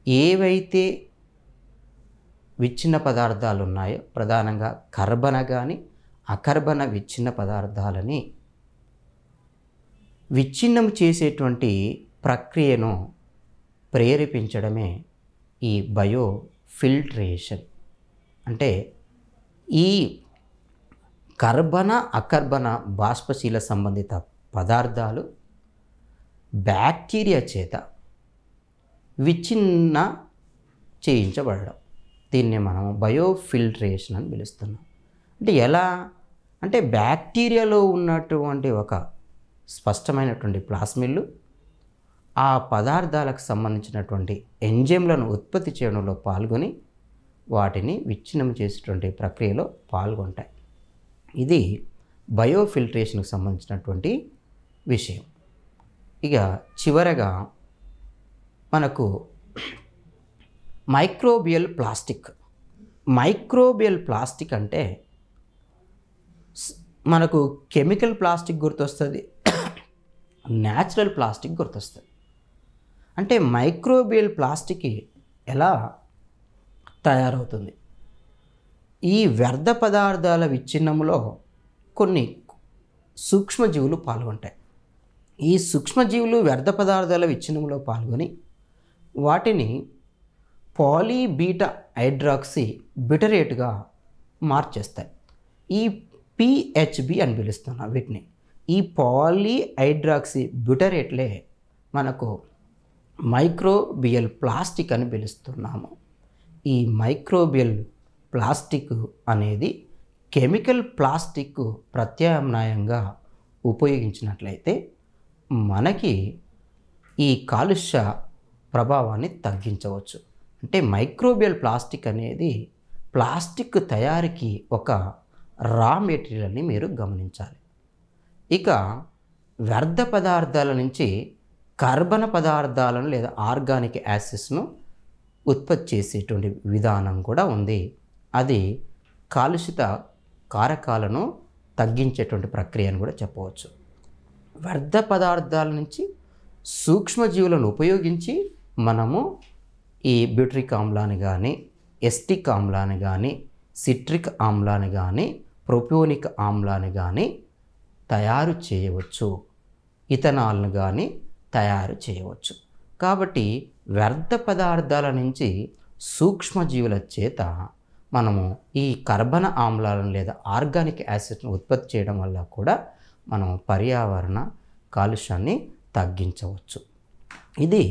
ఏవైతే విచ్ఛిన్న పదార్థాలు ఉన్నాయో, ప్రధానంగా కర్బన కానీ అకర్బన విచ్ఛిన్న పదార్థాలని విచ్ఛిన్నం చేసేటువంటి ప్రక్రియను ప్రేరేపించడమే ఈ బయోఫిల్ట్రేషన్. అంటే ఈ కర్బన అకర్బన బాష్పశీల సంబంధిత పదార్థాలు బ్యాక్టీరియా చేత విచ్ఛిన్న చేయించబడడం, దీన్ని మనం బయోఫిల్ట్రేషన్ అని పిలుస్తున్నాం. అంటే ఎలా అంటే బ్యాక్టీరియాలో ఉన్నటువంటి ఒక స్పష్టమైనటువంటి ప్లాస్మిడ్లు ఆ పదార్థాలకు సంబంధించినటువంటి ఎంజైమ్లను ఉత్పత్తి చేయడంలో పాల్గొని వాటిని విచ్ఛిన్నం చేసేటువంటి ప్రక్రియలో పాల్గొంటాయి. ఇది బయోఫిల్ట్రేషన్కి సంబంధించినటువంటి విషయం. ఇక చివరగా మనకు మైక్రోబియల్ ప్లాస్టిక్ అంటే మనకు కెమికల్ ప్లాస్టిక్ గుర్తొస్తుంది, న్యాచురల్ ప్లాస్టిక్ గుర్తొస్తుంది. అంటే మైక్రోబియల్ ప్లాస్టిక్ ఎలా తయారవుతుంది? ఈ వ్యర్థ పదార్థాల విచ్ఛిన్నంలో కొన్ని సూక్ష్మజీవులు పాల్గొంటాయి. ఈ సూక్ష్మజీవులు వ్యర్థ పదార్థాల విచ్ఛిన్నంలో పాల్గొని వాటిని పాలీబీటా హైడ్రాక్సీ బిటరేట్గా మార్చేస్తాయి. ఈ పిహెచ్బి అని పిలుస్తున్నాం వీటిని. ఈ పాలీహైడ్రాక్సీ బ్యూటరేట్లే మనకు మైక్రోబియల్ ప్లాస్టిక్ అని పిలుస్తున్నాము. ఈ మైక్రోబియల్ ప్లాస్టిక్ అనేది కెమికల్ ప్లాస్టిక్ ప్రత్యామ్నాయంగా ఉపయోగించినట్లయితే మనకి ఈ కాలుష్య ప్రభావాన్ని తగ్గించవచ్చు. అంటే మైక్రోబియల్ ప్లాస్టిక్ అనేది ప్లాస్టిక్ తయారీకి ఒక రా మెటీరియల్ని మీరు గమనించాలి. ఇక వ్యర్థ పదార్థాల నుంచి కర్బన పదార్థాలను లేదా ఆర్గానిక్ యాసిడ్స్ను ఉత్పత్తి చేసేటువంటి విధానం కూడా ఉంది. అది కాలుషిత కారకాలను తగ్గించేటువంటి ప్రక్రియ అని కూడా చెప్పవచ్చు. వ్యర్థ పదార్థాల నుంచి సూక్ష్మజీవులను ఉపయోగించి మనము ఈ బ్యూటరిక్ ఆమ్లాన్ని కానీ, ఎస్టిక్ ఆమ్లాన్ని కానీ, సిట్రిక్ ఆమ్లాన్ని కానీ, ప్రొపియోనిక్ ఆమ్లాన్ని కానీ తయారు చేయవచ్చు. ఇథనాల్ను కానీ తయారు చేయవచ్చు. కాబట్టి వ్యర్థ పదార్థాల నుంచి సూక్ష్మజీవుల చేత మనము ఈ కర్బన ఆమ్లాలను లేదా ఆర్గానిక్ యాసిడ్ను ఉత్పత్తి చేయడం వల్ల కూడా మనం పర్యావరణ కాలుష్యాన్ని తగ్గించవచ్చు. ఇది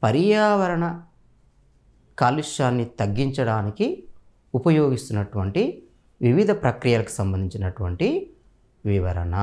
పర్యావరణ కాలుష్యాన్ని తగ్గించడానికి ఉపయోగిస్తున్నటువంటి వివిధ ప్రక్రియలకు సంబంధించినటువంటి వివరణ.